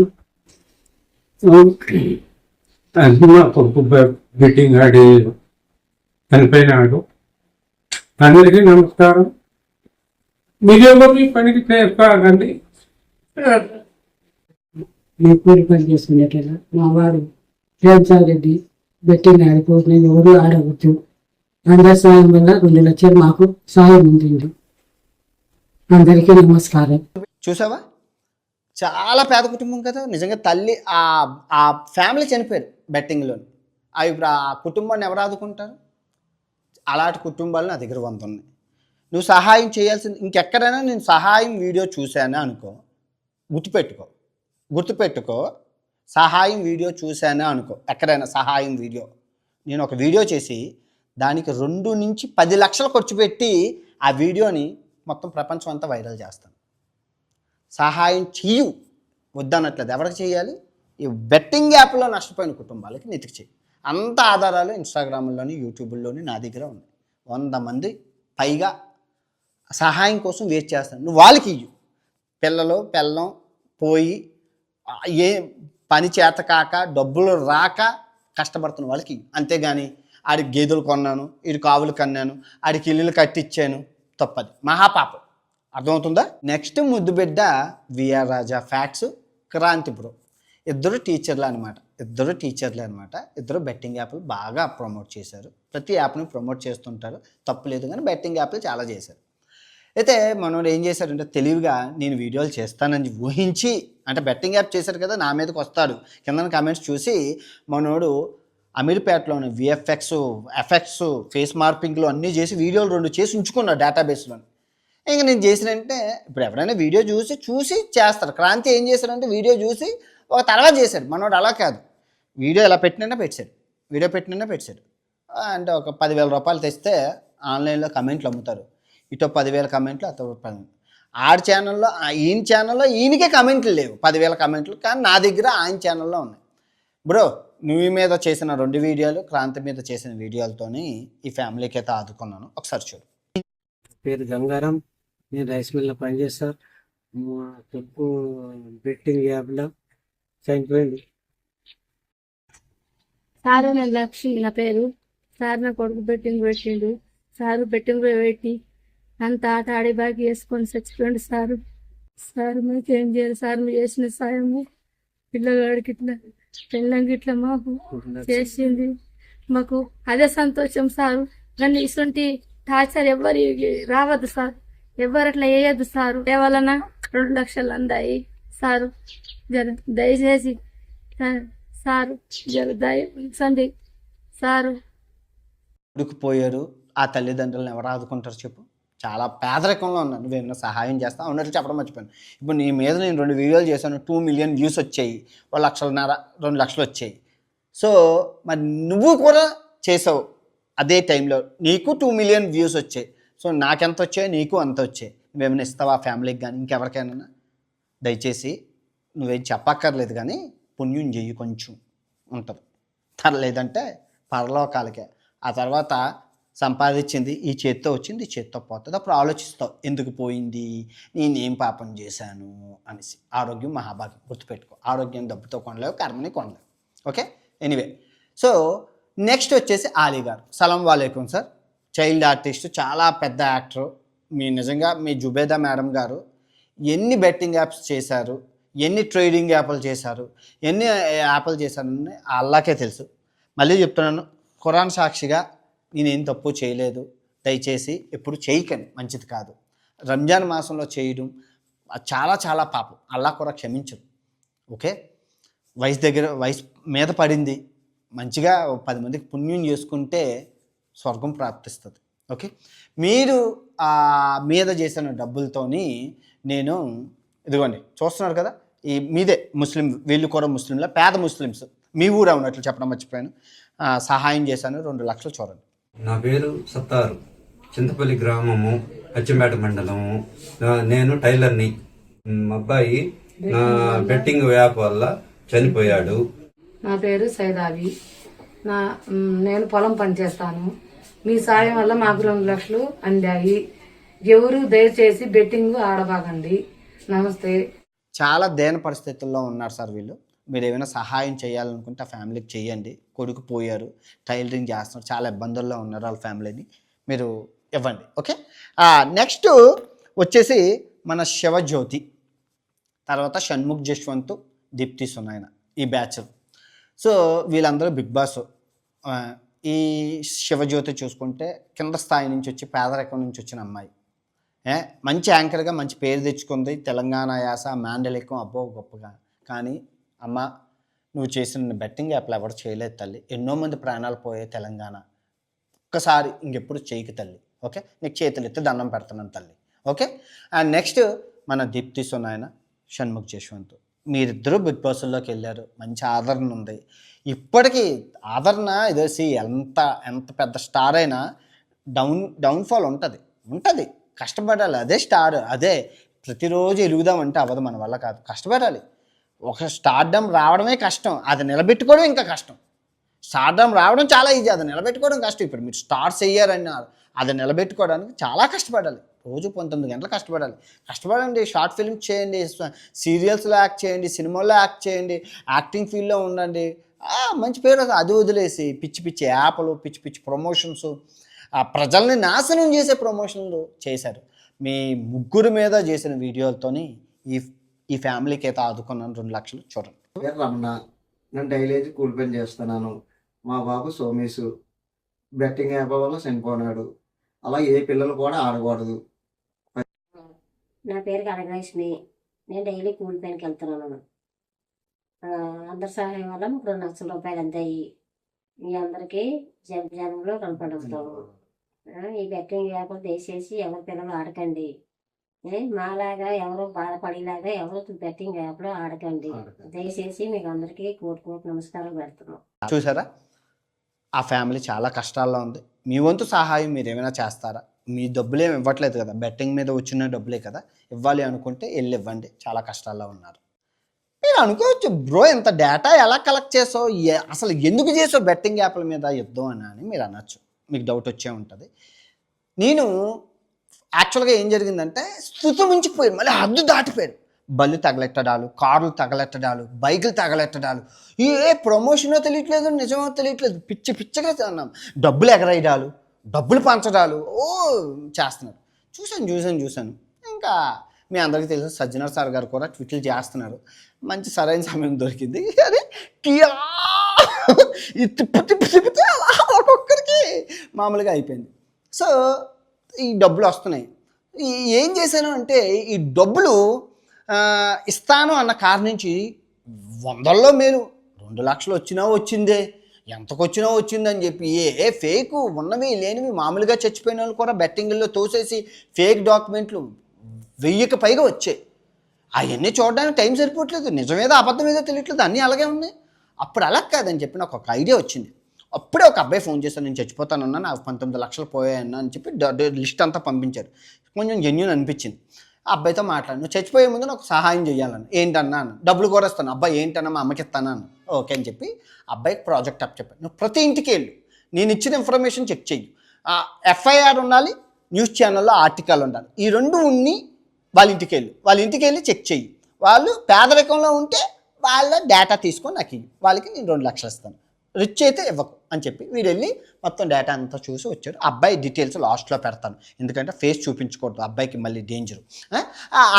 అది మా కొడుకు బెట్టింగ్ ఆడి చనిపోయినాడు. అందరికీ నమస్కారం. మీరేమో మీ పనికి చేసుకోకండి. నేను కూలి పని చేసుకునేట్లా మా వాడు ప్రేమసాయి రెడ్డి బెట్టింగ్ ఆడిపోతున్నాయి, ఎవరు ఆడవచ్చు. అందరి సాయం వల్ల 2 లక్షలు మాకు సాయం ఉంటుంది. అందరికీ నమస్కారం. చూసావా, చాలా పేద కుటుంబం కదా నిజంగా. తల్లి ఆ ఫ్యామిలీ చనిపోయారు బెట్టింగ్లో. ఇప్పుడు ఆ కుటుంబాన్ని ఎవరు ఆదుకుంటారు? అలాంటి కుటుంబాలు నా దగ్గర 100 ఉన్నాయి. నువ్వు సహాయం చేయాల్సింది ఇంకెక్కడైనా నేను సహాయం వీడియో చూశాను అనుకో, గుర్తుపెట్టుకో, సహాయం వీడియో చూశాను అనుకో, ఎక్కడైనా సహాయం వీడియో నేను ఒక వీడియో చేసి దానికి 2 నుంచి 10 లక్షలు ఖర్చు పెట్టి ఆ వీడియోని మొత్తం ప్రపంచం అంతా వైరల్ చేస్తాను. సహాయం చెయ్యు వద్దనట్లేదు. ఎవరికి చేయాలి? ఈ బెట్టింగ్ యాప్లో నష్టపోయిన కుటుంబాలకి నెతికి చేయి. అంత ఆధారాలు ఇన్స్టాగ్రామ్లోని యూట్యూబ్లోని నా దగ్గర ఉన్నాయి. 100 మంది పైగా సహాయం కోసం వెయిట్ చేస్తాను. నువ్వు వాళ్ళకి ఇయ్యు. పిల్లం పోయి ఏ పని చేత కాక డబ్బులు రాక కష్టపడుతున్న వాళ్ళకి ఇయ్యు. అంతేగాని ఆడికి గేదెలు కొన్నాను, ఈడికి ఆవులు కన్నాను, ఆడికి ఇల్లులు కట్టించాను, తప్పది, మహాపాపం. అర్థమవుతుందా? నెక్స్ట్ ముద్దు బిడ్డ విఆర్ రాజా ఫ్యాక్ట్స్, క్రాంతి బ్రో. ఇద్దరు టీచర్లే అనమాట. ఇద్దరు బెట్టింగ్ యాప్లు బాగా ప్రమోట్ చేశారు. ప్రతి యాప్ని ప్రమోట్ చేస్తుంటారు, తప్పులేదు. కానీ బెట్టింగ్ యాప్లు చాలా చేశారు. అయితే మనోడు ఏం చేశాడంటే తెలివిగా నేను వీడియోలు చేస్తానని ఊహించి, అంటే బెట్టింగ్ యాప్ చేశారు కదా, నా మీదకి వస్తాడు. కింద కామెంట్స్ చూసి మనోడు అమీర్పేటలోని ఎఫెక్ట్స్ ఫేస్ మార్పింగ్లు అన్నీ చేసి వీడియోలు 2 చేసి ఉంచుకున్నాడు డేటాబేస్లో. ఇంకా నేను చేసినంటే ఇప్పుడు ఎవరైనా వీడియో చూసి చేస్తారు. క్రాంతి ఏం చేశాడంటే వీడియో చూసి ఒక తర్వాత చేశాడు. మనోడు అలా కాదు, వీడియో ఎలా పెట్టినా పెట్టాడు. అంటే ఒక 10,000 రూపాయలు తెస్తే ఆన్లైన్లో కమెంట్లు అమ్ముతారు. ఇటో 10,000 కమెంట్లు, అతో 10,000. ఆడి ఛానల్లో ఈయన ఛానల్లో ఈయనకే కమెంట్లు లేవు, 10,000 కమెంట్లు. కానీ నా దగ్గర ఆయన ఛానల్లో ఉన్నాయి. బ్రో, నువ్వు మీద చేసిన 2 వీడియోలు, క్రాంతి మీద చేసిన వీడియోలతోని ఈ ఫ్యామిలీకి అయితే ఆదుకున్నాను. ఒకసారి చూడు. పేరు గంగారాం, నేను రైస్ మిల్లో పనిచేస్తా. మా కొడుకు బెట్టింగ్ యాప్లో చనిపోయింది. సారు నా లక్ష్మి నా పేరు. సార్ నా కొడుకు బెట్టింగ్ పెట్టిండు. సారు బెట్టింగ్ పెట్టి అంత ఆట ఆడి బాగా వేసుకొని చచ్చిపోయిండు. సారు మీకు ఏం చేయాలి సార్? మీరు చేసిన సాయము పిల్లగాడికి ఇట్లా పెళ్ళంగి ఇట్లా మాకు చేసింది, మాకు అదే సంతోషం సారు. కానీ ఇటువంటి టార్చర్ ఎవరి రావద్దు సార్, ఎవరు అట్లా వేయద్దు సారు. కేవలన 2 లక్షలు అందాయి సారు. దయచేసి సారు దయచండి సారు. ఉడికిపోయారు. ఆ తల్లిదండ్రులను ఎవరు ఆదుకుంటారు చెప్పు? చాలా పేదరికంలో ఉన్నాను. నువ్వేమైనా సహాయం చేస్తావు అన్నట్టు చెప్పడం మర్చిపోయాను. ఇప్పుడు నీ మీద నేను 2 వీడియోలు చేశాను, 2 మిలియన్ వ్యూస్ వచ్చాయి, 1,50,000 2 లక్షలు వచ్చాయి. సో మరి నువ్వు కూడా చేసావు అదే టైంలో, నీకు 2 మిలియన్ వ్యూస్ వచ్చాయి. సో నాకెంత వచ్చాయో నీకు అంత వచ్చాయి. నువ్వేమైనా ఇస్తావా ఫ్యామిలీకి కానీ ఇంకెవరికైనా? దయచేసి నువ్వేం చెప్పక్కర్లేదు, కానీ పుణ్యం చెయ్యి, కొంచెం ఉంటుంది. లేదంటే పరలోకాలకే. ఆ తర్వాత సంపాదించింది ఈ చేత్తో వచ్చింది, ఈ చేత్తో పోతుంది. అప్పుడు ఆలోచిస్తావు ఎందుకు పోయింది, నేనేం పాపం చేశాను అనేసి. ఆరోగ్యం మహాభాగ్యం, గుర్తుపెట్టుకో. ఆరోగ్యం డబ్బుతో కొనలేవు, కర్మని కొనలేవు. Okay, anyway. సో నెక్స్ట్ వచ్చేసి ఆలీ గారు. సలాం వాలేకుం సార్. చైల్డ్ ఆర్టిస్ట్, చాలా పెద్ద యాక్టర్. నిజంగా మీ జుబేదా మేడం గారు ఎన్ని బెట్టింగ్ యాప్స్ చేశారు, ఎన్ని ట్రేడింగ్ యాప్లు చేశారు, ఎన్ని యాప్లు చేశారని అల్లాకే తెలుసు. మళ్ళీ చెప్తున్నాను, ఖురాన్ సాక్షిగా నేనేం తప్పు చేయలేదు. దయచేసి ఎప్పుడు చేయకండి, మంచిది కాదు. రంజాన్ మాసంలో చేయడం చాలా చాలా పాపం, అల్లా కూడా క్షమించరు. ఓకే, వయసు మీద పడింది, మంచిగా 10 మందికి పుణ్యం చేసుకుంటే స్వర్గం ప్రాప్తిస్తుంది. ఓకే, మీరు మీద చేసిన డబ్బులతోని నేను ఇదిగోండి చూస్తున్నారు కదా, ఈ మీదే ముస్లిం, వీళ్ళు కూడా ముస్లింల, పేద ముస్లిమ్స్, మీ ఊరు ఉన్నట్లు చెప్పడం మర్చిపోయాను. సహాయం చేశాను, 2 లక్షలు చూడండి. నా పేరు సత్తారు, చింతపల్లి గ్రామము, అచ్చంపేట మండలము. నేను టైలర్ని. మా అబ్బాయి నా బెట్టింగ్ యాప్ వల్ల చనిపోయాడు. నా పేరు సైదావి. నేను పొలం పనిచేస్తాను. మీ సాయం వల్ల మాకు 2 లక్షలు అందాయి. ఎవరు దయచేసి బెట్టింగ్ ఆడబాగండి. నమస్తే. చాలా దేన పరిస్థితుల్లో ఉన్నారు సార్ వీళ్ళు. మీరు ఏమైనా సహాయం చేయాలనుకుంటే ఆ ఫ్యామిలీకి చేయండి. కొడుకు పోయారు, టైలరింగ్ చేస్తున్నారు, చాలా ఇబ్బందుల్లో ఉన్నారు వాళ్ళ ఫ్యామిలీని, మీరు ఇవ్వండి. ఓకే, నెక్స్ట్ వచ్చేసి మన శివజ్యోతి, తర్వాత షణ్ముఖ్ జశ్వంత్, దీప్తి సునాయన, ఈ బ్యాచ్. సో వీళ్ళందరూ బిగ్ బాస్ ఈ శివజ్యోతి చూసుకుంటే కింద స్థాయి నుంచి వచ్చి పేదరికం నుంచి వచ్చిన అమ్మాయి, మంచి యాంకర్గా మంచి పేరు తెచ్చుకుంది, తెలంగాణ యాస మాండలికం అబ్బో గొప్పగా. కానీ అమ్మ, నువ్వు చేసిన బెట్టింగ్ యాప్లు ఎవరు చేయలేదు తల్లి, ఎన్నో మంది ప్రాణాలు పోయే తెలంగాణ, ఒక్కసారి ఇంకెప్పుడు చేయకు తల్లి. ఓకే, నీకు చేతులు ఎత్తి దండం పెడుతున్నాను తల్లి. ఓకే, అండ్ నెక్స్ట్ మన దీప్తి సునాయన, షణ్ముఖ్ జశ్వంత్, మీరిద్దరూ బిగ్ బాస్లోకి వెళ్ళారు, మంచి ఆదరణ ఉంది. ఇప్పటికీ ఆదరణ ఇదేసి ఎంత పెద్ద స్టార్ అయినా డౌన్ఫాల్ ఉంటుంది, కష్టపడాలి. అదే స్టార్, అదే ప్రతిరోజు ఎలుగుదామంటే అవ్వదు, మన వల్ల కాదు, కష్టపడాలి. ఒక స్టార్డమ్ రావడమే కష్టం, అది నిలబెట్టుకోవడం ఇంకా కష్టం. స్టార్డమ్ రావడం చాలా ఈజీ, అది నిలబెట్టుకోవడం కష్టం. ఇప్పుడు మీరు స్టార్స్ అయ్యారన్నారు, అది నిలబెట్టుకోవడానికి చాలా కష్టపడాలి. రోజు 19 గంటలు కష్టపడండి. షార్ట్ ఫిల్మ్స్ చేయండి, సీరియల్స్లో యాక్ట్ చేయండి, సినిమాల్లో యాక్ట్ చేయండి, యాక్టింగ్ ఫీల్డ్లో ఉండండి, మంచి పేరు. అది వదిలేసి పిచ్చి పిచ్చి యాప్లు, పిచ్చి పిచ్చి ప్రమోషన్స్, ప్రజల్ని నాశనం చేసే ప్రమోషన్లు చేశారు. మీ ముగ్గురు మీద చేసిన వీడియోలతోని ఈ ఫ్యామిలీకి అయితే ఆదుకున్నాను 2 లక్షలు. చూడండి. రమణ, నేను డైలీ కూలి పని చేస్తున్నాను. మా బాబు సోమేశు బెట్టింగ్ యాప్ వల్ల చనిపోయినాడు. అలా ఏ పిల్లలు కూడా ఆడకూడదు. నా పేరు కనకలక్ష్మి, నేను డైలీ కూలి పనికి వెళ్తున్నాను. అందరి సహాయం వల్ల 2 లక్షల రూపాయలు అంతాయి. మీ అందరికీ జనంలో కనపడుతాము. ఈ బెట్టింగ్ యాప్ దయచేసి ఎవరి పిల్లలు ఆడకండి. మాలాగా ఎవరు బాధపడేలాగా ఎవరు బెట్టింగ్ యాప్లో ఆడకండి. దయచేసి మీకు అందరికీ కోటి నమస్కారం పెడుతున్నాం. చూసారా, ఆ ఫ్యామిలీ చాలా కష్టాల్లో ఉంది. మీ వంతు సహాయం మీరు ఏమైనా చేస్తారా? మీ డబ్బులు ఏమి ఇవ్వట్లేదు కదా, బెట్టింగ్ మీద వచ్చిన డబ్బులే కదా, ఇవ్వాలి అనుకుంటే వెళ్ళి ఇవ్వండి. చాలా కష్టాల్లో ఉన్నారు. మీరు అనుకోవచ్చు, బ్రో ఇంత డేటా ఎలా కలెక్ట్ చేసావు, అసలు ఎందుకు చేసావు బెట్టింగ్ యాప్ల మీద యుద్ధం అని మీరు అనొచ్చు. మీకు డౌట్ వచ్చే ఉంటుంది. నేను యాక్చువల్గా ఏం జరిగిందంటే స్థుతి మించిపోయాను, మళ్ళీ హద్దు దాటిపోయాను. బళ్ళు తగలెట్టడాలు, కార్లు తగలెట్టడాలు, బైకులు తగలెట్టడాలు, ఏ ప్రమోషనో తెలియట్లేదు, నిజమో తెలియట్లేదు, పిచ్చిగా అన్నాం. డబ్బులు ఎగరేయడాలు, డబ్బులు పంచడాలు చేస్తున్నారు. చూశాను. ఇంకా మీ అందరికీ తెలుసు, సజ్జనర్ సార్ గారు కూడా ట్వీట్లు చేస్తున్నారు. మంచి సరైన సమయం దొరికింది. కానీ తిప్పితే అలా ఒక్కొక్కరికి మామూలుగా అయిపోయింది. సో ఈ డబ్బులు వస్తున్నాయి. ఏం చేశాను అంటే, ఈ డబ్బులు ఇస్తాను అన్న కారణం నుంచి 100ల్లో మేలు 2 లక్షలు వచ్చినా వచ్చిందే, ఎంతకొచ్చినా వచ్చిందని చెప్పి ఫేక్ ఉన్నవి లేనివి మామూలుగా చచ్చిపోయిన వాళ్ళు కూడా బెట్టింగ్లో తోసేసి ఫేక్ డాక్యుమెంట్లు 1000కి పైగా వచ్చాయి. అవన్నీ చూడడానికి టైం సరిపోవట్లేదు, నిజమేదో అబద్ధం ఏదో తెలియట్లేదు, అన్నీ అలాగే ఉన్నాయి. అప్పుడు అలా కాదని చెప్పి నాకు ఒక ఐడియా వచ్చింది. అప్పుడే ఒక అబ్బాయి ఫోన్ చేశాను, నేను చచ్చిపోతానన్నా, నాకు 19 లక్షలు పోయాయన్నా అని చెప్పి లిస్ట్ అంతా పంపించారు. కొంచెం జెన్యూన్ అనిపించింది. ఆ అబ్బాయితో మాట్లాడు, నువ్వు చచ్చిపోయే ముందు నాకు సహాయం చేయాలని. ఏంటన్నా అన్న, డబ్బులు కూడా ఇస్తాను. అబ్బాయి ఏంటన్నా, మా అమ్మకి ఇస్తాను. ఓకే అని చెప్పి అబ్బాయికి ప్రాజెక్ట్ అప్ చెప్పాను. నువ్వు ప్రతి ఇంటికి వెళ్ళు, నేను ఇచ్చిన ఇన్ఫర్మేషన్ చెక్ చెయ్యి. ఎఫ్ఐఆర్ ఉండాలి, న్యూస్ ఛానల్లో ఆర్టికల్ ఉండాలి. ఈ 2 ఉన్ని వాళ్ళ ఇంటికి వెళ్ళి చెక్ చెయ్యి. వాళ్ళు పేదరికంలో ఉంటే వాళ్ళ డేటా తీసుకొని నాకు ఇవ్వు, వాళ్ళకి నేను 2 లక్షలు ఇస్తాను, రిచ్ అయితే ఇవ్వకు అని చెప్పి వీడు వెళ్ళి మొత్తం డేటా అంతా చూసి వచ్చాడు. అబ్బాయి డీటెయిల్స్ లాస్ట్లో పెడతాను, ఎందుకంటే ఫేస్ చూపించకూడదు, అబ్బాయికి మళ్ళీ డేంజరు.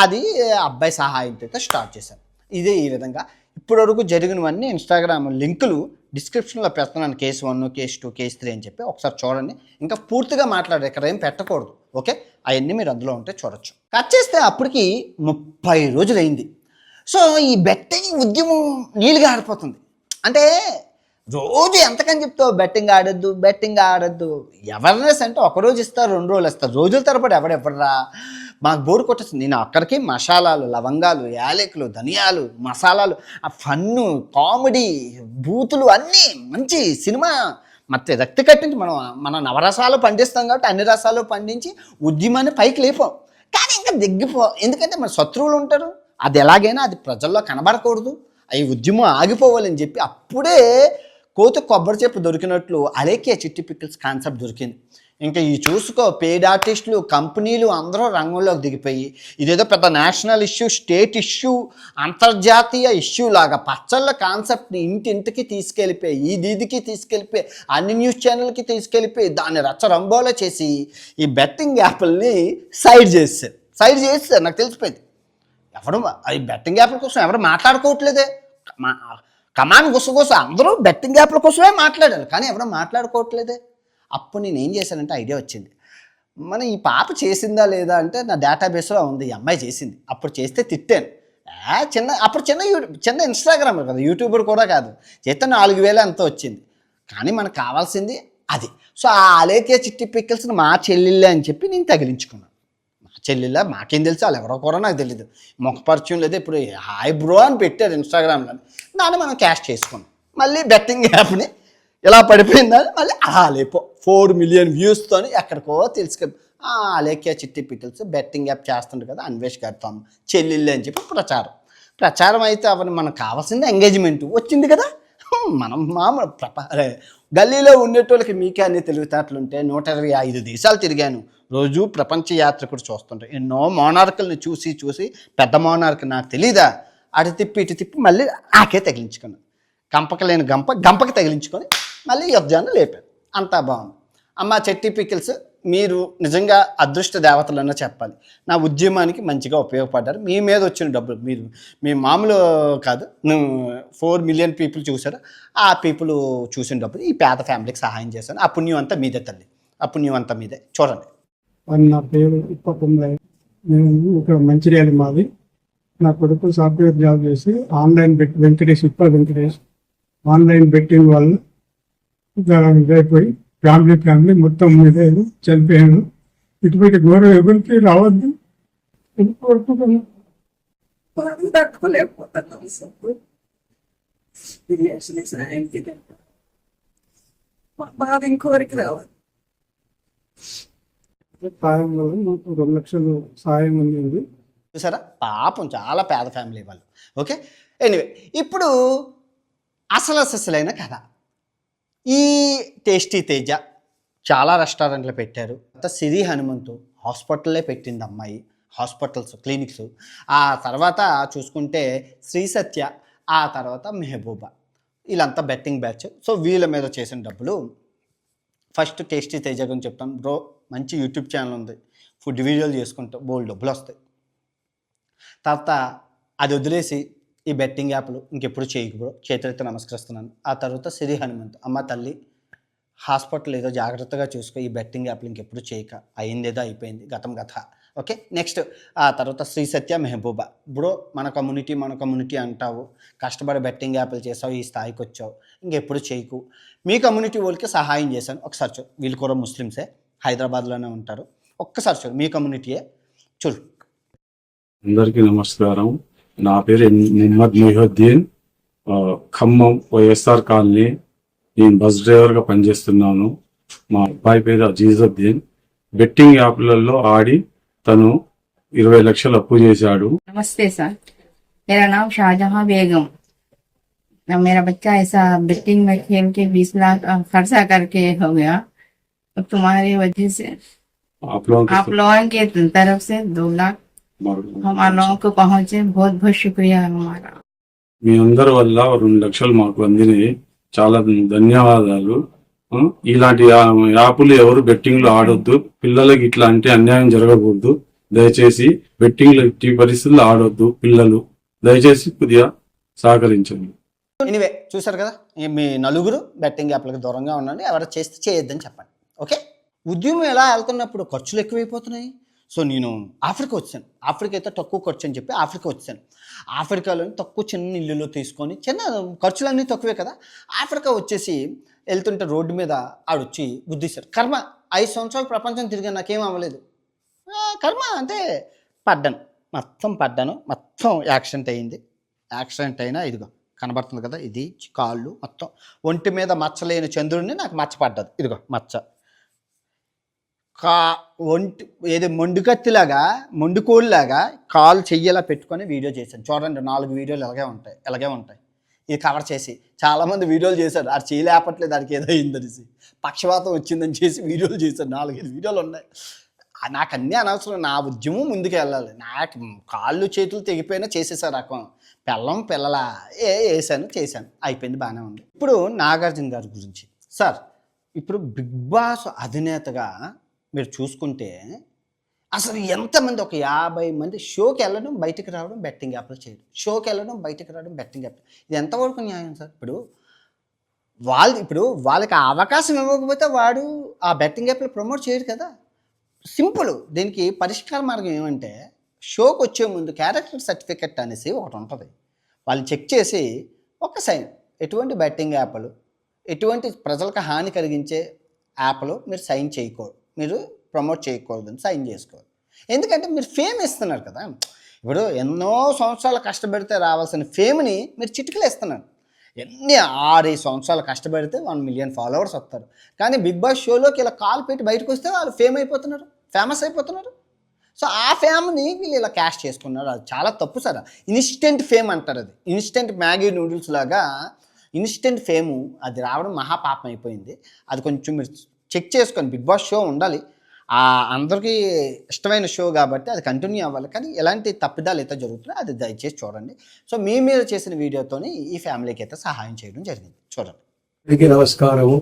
అది అబ్బాయి సహాయంతో అయితే స్టార్ట్ చేశాను. ఇదే ఈ విధంగా ఇప్పటివరకు జరిగినవన్నీ ఇన్స్టాగ్రామ్ లింకులు డిస్క్రిప్షన్లో పెడుతున్నాను. కేసు 1, కేసు 2, కేసు 3 అని చెప్పి ఒకసారి చూడండి. ఇంకా పూర్తిగా మాట్లాడారు, ఇక్కడ ఏం పెట్టకూడదు. ఓకే, అవన్నీ మీరు అందులో ఉంటే చూడొచ్చు. కట్ చేస్తే అప్పటికి 30 రోజులు అయింది. సో ఈ బెట్టింగ్ ఉద్యమం నీళ్ళుగా ఆడిపోతుంది. అంటే రోజు ఎంతకని చెప్తావు బెట్టింగ్ ఆడొద్దు. అవేర్నెస్ అంటే ఒకరోజు ఇస్తారు, 2 రోజులు ఇస్తారు, రోజుల తరబడి ఎవడెవడరా. మాకు బోర్డు కొట్టేస్తుంది. నేను అక్కడికి మసాలాలు, లవంగాలు, యాలకులు, ధనియాలు, మసాలాలు, ఆ ఫన్ను, కామెడీ, బూతులు అన్నీ మంచి సినిమా ಮತ್ತೆ రక్తి కట్టించి మన నవరసాలు పండిస్తాం కాబట్టి అన్ని రసాలు పండించి ఉద్యమాన్ని పైకి లేపాం. కానీ ఇంకా ఎందుకంటే మన శత్రువులు ఉంటారు, అది ఎలాగైనా అది ప్రజల్లో కనబడకూడదు, ఈ ఉద్యమం ఆగిపోవాలని చెప్పి అప్పుడే కోతి కొబ్బరి చెప్పు దొరికినట్లు అలేకే చిట్టి పికిల్స్ కాన్సెప్ట్ దొరికింది. ఇంకా ఈ చూసుకో, పెయిడ్ ఆర్టిస్టులు, కంపెనీలు అందరూ రంగంలోకి దిగిపోయి ఇదేదో పెద్ద నేషనల్ ఇష్యూ, స్టేట్ ఇష్యూ, అంతర్జాతీయ ఇష్యూ లాగా పచ్చళ్ళ కాన్సెప్ట్ని ఇంటింటికి తీసుకెళ్ళిపోయి, ఈదికి తీసుకెళ్ళిపోయి, అన్ని న్యూస్ ఛానల్కి తీసుకెళ్ళిపోయి దాన్ని రచ్చరంబోలో చేసి ఈ బెట్టింగ్ యాప్ల్ని సైడ్ చేస్తారు. నాకు తెలిసిపోయింది. ఎవరు ఈ బెట్టింగ్ యాప్ల కోసం ఎవరు మాట్లాడుకోవట్లేదే. కమాన్ గుసగుస అందరూ బెట్టింగ్ యాప్ల కోసమే మాట్లాడారు, కానీ ఎవరో మాట్లాడుకోవట్లేదే. అప్పుడు నేను ఏం చేశానంటే ఐడియా వచ్చింది, మన ఈ పాప చేసిందా లేదా అంటే నా డేటాబేస్లో ఉంది, ఈ అమ్మాయి చేసింది. అప్పుడు చేస్తే తిట్టాను, అప్పుడు చిన్న ఇన్స్టాగ్రామ్ కదా, యూట్యూబర్ కూడా కాదు, చేస్తే 4,000 ఎంతో వచ్చింది. కానీ మనకు కావాల్సింది అది. సో ఆ అలేఖ్య చిట్టి పిక్కల్స్ని మా చెల్లెళ్ళే అని చెప్పి నేను తగిలించుకున్నాను. మా చెల్లెళ్ళ మాకేం తెలుసు, వాళ్ళు ఎవరో కూడా నాకు తెలియదు, ముఖపరిచయం లేదు. ఇప్పుడు హాయ్ బ్రో అని పెట్టారు ఇన్స్టాగ్రామ్లో, దాన్ని మనం క్యాష్ చేసుకున్నాం. మళ్ళీ బెట్టింగ్ యాప్ని ఇలా పడిపోయిందని మళ్ళీ లేపో 4 మిలియన్ వ్యూస్తోని ఎక్కడికో తెలుసుకొని అలేఖ్య చిట్టి పిక్కల్స్ బెట్టింగ్ యాప్ చేస్తుంటారు కదా, అన్వేష్ గారితో చెల్లెళ్ళే అని చెప్పి ప్రచారం అయితే అవన్నీ మనకు కావాల్సింది ఎంగేజ్మెంట్ వచ్చింది కదా. మనం మామూలు గల్లీలో ఉండేటోళ్ళకి మీకే అన్ని తెలివితేటలుంటే 125 దేశాలు తిరిగాను, రోజు ప్రపంచ యాత్రికుడు చూస్తుంటాను, ఎన్నో మోనార్కుల్ని చూసి పెద్ద మోనార్క్ నాకు తెలీదా, అటు తిప్పి ఇటు తిప్పి మళ్ళీ ఆకే తగిలించుకున్నాను. గంపకి గంపకి తగిలించుకొని మళ్ళీ యుద్ధాన్ని లేపాను. అంతా బాగుంది. అమ్మ చెట్టి పికిల్స్, మీరు నిజంగా అదృష్ట దేవతలన్నా చెప్పాలి. నా ఉద్యమానికి మంచిగా ఉపయోగపడ్డారు. మీ మీద వచ్చిన డబ్బులు మీ మామూలు కాదు, 4 మిలియన్ పీపుల్ చూశారు. ఆ పీపుల్ చూసిన డబ్బులు ఈ పేద ఫ్యామిలీకి సహాయం చేశాను. ఆ పుణ్యం అంతా మీదే తల్లి, ఆ పుణ్యం అంతా మీదే. చూడండి. నా పేరు ఇప్పకుందయ్య. నేను ఇక్కడ మంచిర్యాల మాది. నా కొడుకు సాఫ్ట్వేర్ జాబ్ చేసి ఆన్లైన్ వెంకటేష్ ఆన్లైన్ బెట్టింగ్ వల్ల ఇదైపోయి ఫ్యామిలీ మొత్తం మీద చనిపోయాను. ఇటువంటి గౌరవం ఎవరికి రావద్దు. బాధ ఇంకోరికి రావద్దు. సాయం వల్ల నాకు 2 లక్షలు సాయం ఉంది. చూసారా, పాపం చాలా పేద ఫ్యామిలీ వాళ్ళు. ఓకే, ఎనీవే ఇప్పుడు అసలైన కథ. ఈ టేస్టీ తేజ చాలా రెస్టారెంట్లు పెట్టారు. సిరి హనుమంతు హాస్పిటల్లే పెట్టింది అమ్మాయి, హాస్పిటల్స్ క్లినిక్స్. ఆ తర్వాత చూసుకుంటే శ్రీ సత్య, ఆ తర్వాత మెహబూబా, వీళ్ళంతా బెట్టింగ్ బ్యాచ్. సో వీళ్ళ మీద చేసిన డబ్బులు ఫస్ట్ టేస్టీ తేజ గురించి చెప్తాను. బ్రో మంచి యూట్యూబ్ ఛానల్ ఉంది, ఫుడ్ వీడియోలు చేసుకుంటూ బోల్డ్ డబ్బులు వస్తాయి. తర్వాత అది వదిలేసి ఈ బెట్టింగ్ యాప్లు ఇంకెప్పుడు చేయకు బ్రో, చేతులైతే నమస్కరిస్తున్నాను. ఆ తర్వాత సిరి హనుమంత్, అమ్మ తల్లి హాస్పిటల్ ఏదో జాగ్రత్తగా చూసుకో, ఈ బెట్టింగ్ యాప్లు ఇంకెప్పుడు చేయక, అయిందేదో అయిపోయింది, గతం గత. ఓకే, నెక్స్ట్ ఆ తర్వాత శ్రీ సత్య మెహబూబా. బ్రో మన కమ్యూనిటీ అంటావు, కష్టపడి బెట్టింగ్ యాప్లు చేసావు, ఈ స్థాయికి వచ్చావు, ఇంకెప్పుడు చేయకు. మీ కమ్యూనిటీ వాళ్ళకి సహాయం చేశాను. ఒకసారి చూడు, వీళ్ళు కూడా ముస్లిమ్సే, హైదరాబాద్లోనే ఉంటారు. ఒక్కసారి చూడు, మీ కమ్యూనిటీయే చూడు. అందరికీ నమస్కారం. నా పేరు ముహమ్మద్ మొహిద్దీన్, ఖమ్మం వైఎస్ఆర్ కాలనీ. నేను బస్ డ్రైవర్గా పనిచేస్తున్నాను. మా అబ్బాయి పేరు అజీజుద్దీన్. బెట్టింగ్ యాప్లలో ఆడి తను 20 లక్షలు అప్పు చేశాడు. नमस्ते सर, मेरा नाम शाहजहां बेगम। मेरा बच्चा ऐसा बेटिंग में खेल के 20 लाख खर्चा करके हो गया। अब तुम्हारी वजह से आप लोगों के तरफ से 2 लाख हमारे लोगों को पहुंचे, बहुत बहुत शुक्रिया हमारा। మీ అందరి వల్ల 2 లక్షలు మాకు అందినాయి, చాలా ధన్యవాదాలు. ఇలాంటి యాప్లు ఎవరు బెట్టింగ్లు ఆడొద్దు, పిల్లలకి ఇట్లాంటి అన్యాయం జరగకూడదు. దయచేసి బెట్టింగ్లు ఎట్టి పరిస్థితుల్లో ఆడొద్దు పిల్లలు, దయచేసి కొద్దిగా సహకరించండి. ఎనీవే చూసారు కదా, మీ నలుగురు బెట్టింగ్ యాప్లకు దూరంగా ఉండండి, ఎవరు చేస్తే చేయొద్దని చెప్పండి. ఓకే, ఉద్యమం ఎలా వెళ్తున్నప్పుడు ఖర్చులు ఎక్కువైపోతున్నాయి. సో నేను ఆఫ్రికా వచ్చాను, ఆఫ్రికా అయితే తక్కువ ఖర్చు అని చెప్పి ఆఫ్రికా వచ్చాను. ఆఫ్రికాలోని తక్కువ చిన్న ఇల్లులో తీసుకొని, చిన్న ఖర్చులన్నీ తక్కువే కదా. ఆఫ్రికా వచ్చేసి వెళ్తుంటే రోడ్డు మీద ఆడొచ్చి గుద్దేశారు. కర్మ, 5 సంవత్సరాలు ప్రపంచం తిరిగా నాకేం అవ్వలేదు, కర్మ అంటే పడ్డాను. మొత్తం యాక్సిడెంట్ అయింది. యాక్సిడెంట్ అయినా ఇదిగో కనబడుతుంది కదా, ఇది కాళ్ళు మొత్తం, ఒంటి మీద మచ్చలేని చంద్రుడిని నాకు మచ్చ పడ్డది. ఇదిగో మచ్చ, ఒంటి ఏదో మొండుకోళ్ళలాగా కాలు చెయ్యేలా పెట్టుకొని వీడియో చేశాను. చూడండి, 4 వీడియోలు ఎలాగే ఉంటాయి. ఇది కవర్ చేసి చాలామంది వీడియోలు చేశారు. అది చేయలేపట్లేదు, దానికి ఏదో అయిందనేసి, పక్షవాతం వచ్చిందని చేసి వీడియోలు చేశారు. 4-5 వీడియోలు ఉన్నాయి. నాకు అన్నీ అనవసరం, నా ఉద్యమం ముందుకు వెళ్ళాలి. నాకు కాళ్ళు చేతులు తెగిపోయినా చేసేసారు రకం, పిల్లలా చేశాను, అయిపోయింది, బాగానే ఉంది. ఇప్పుడు నాగార్జున గారి గురించి సార్, ఇప్పుడు బిగ్ బాస్ అధినేతగా మీరు చూసుకుంటే అసలు ఎంతమంది, ఒక 50 మంది షోకి వెళ్ళడం, బయటికి రావడం, బెట్టింగ్ యాప్లు చేయడం, షోకి వెళ్ళడం, బయటికి రావడం, బెట్టింగ్ యాప్. ఇది ఎంతవరకు న్యాయం సార్? ఇప్పుడు వాళ్ళకి ఆ అవకాశం ఇవ్వకపోతే వాడు ఆ బెట్టింగ్ యాప్లు ప్రమోట్ చేయడు కదా. సింపుల్. దీనికి పరిష్కార మార్గం ఏమంటే, షోకి వచ్చే ముందు క్యారెక్టర్ సర్టిఫికెట్ అనేసి ఒకటి ఉంటుంది. వాళ్ళు చెక్ చేసి ఒక సైన్, ఎటువంటి బెట్టింగ్ యాప్లు, ఎటువంటి ప్రజలకు హాని కలిగించే యాప్లు మీరు సైన్ చేయకూడదు, మీరు ప్రమోట్ చేయకూడదని సైన్ చేసుకోవాలి. ఎందుకంటే మీరు ఫేమ్ ఇస్తున్నారు కదా. ఇప్పుడు ఎన్నో సంవత్సరాలు కష్టపడితే రావాల్సిన ఫేమ్ని మీరు చిటికలు ఇస్తున్నారు. 6 సంవత్సరాలు కష్టపడితే 1 మిలియన్ ఫాలోవర్స్ వస్తారు. కానీ బిగ్ బాస్ షోలోకి ఇలా కాలు పెట్టి బయటకు వస్తే వాళ్ళు ఫేమస్ అయిపోతున్నారు. సో ఆ ఫేమ్ని వీళ్ళు ఇలా క్యాష్ చేసుకున్నారు. అది చాలా తప్పు సార్. ఇన్స్టెంట్ ఫేమ్ అంటారు. అది ఇన్స్టెంట్ మ్యాగీ నూడిల్స్ లాగా ఇన్స్టెంట్ ఫేము అది రావడం మహాపాపం అయిపోయింది. అది కొంచెం మీరు చెక్ చేసుకొని, బిగ్ బాస్ షో ఉండాలి, అందరికీ ఇష్టమైన షో కాబట్టి అది కంటిన్యూ అవ్వాలి. కానీ ఎలాంటి తప్పిదాలు అయితే జరుగుతున్నాయో అది దయచేసి చూడండి. సో మీరు చేసిన వీడియోతోని ఈ ఫ్యామిలీకి అయితే సహాయం చేయడం జరిగింది. చూడండి. నమస్కారము.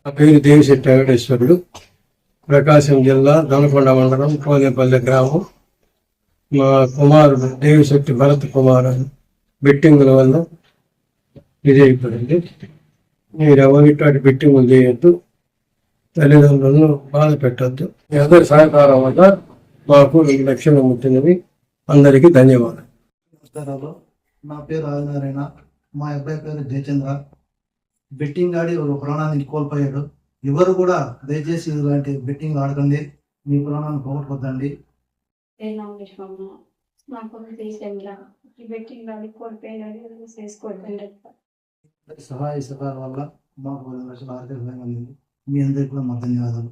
నా పేరు దేవిశెట్టి వెంకటేశ్వరుడు, ప్రకాశం జిల్లా దొనకొండ మండలం కోనేపల్లి గ్రామం. మా కుమారుడు దేవిశెట్టి భరత్ కుమార్ బెట్టింగుల వల్ల ఇదైపోయింది. మీరు ఎవరిటువంటి బెట్టింగులు చేయొద్దు, తల్లిదండ్రులను బాధ పెట్టద్దు. మీ అందరి సహకారం వల్ల మాకు 2 లక్షలు ముట్టినవి. అందరికీ ధన్యవాదాలు. నమస్కారాలు. నా పేరు ఆదినారాయణ. మా అబ్బాయి పేరు జయచంద్ర. బెట్టింగ్ ఆడి ఒక ప్రాణాన్ని కోల్పోయాడు. ఎవరు కూడా దయచేసి ఇలాంటి బెట్టింగ్ ఆడకండి, మీ ప్రాణాన్ని పోగొట్టుకోద్దండి. సహాయ సహకారం వల్ల మాకు 2 లక్షల ఆర్థిక సహాయం అందింది. మీ అందరికీ కూడా మా ధన్యవాదాలు.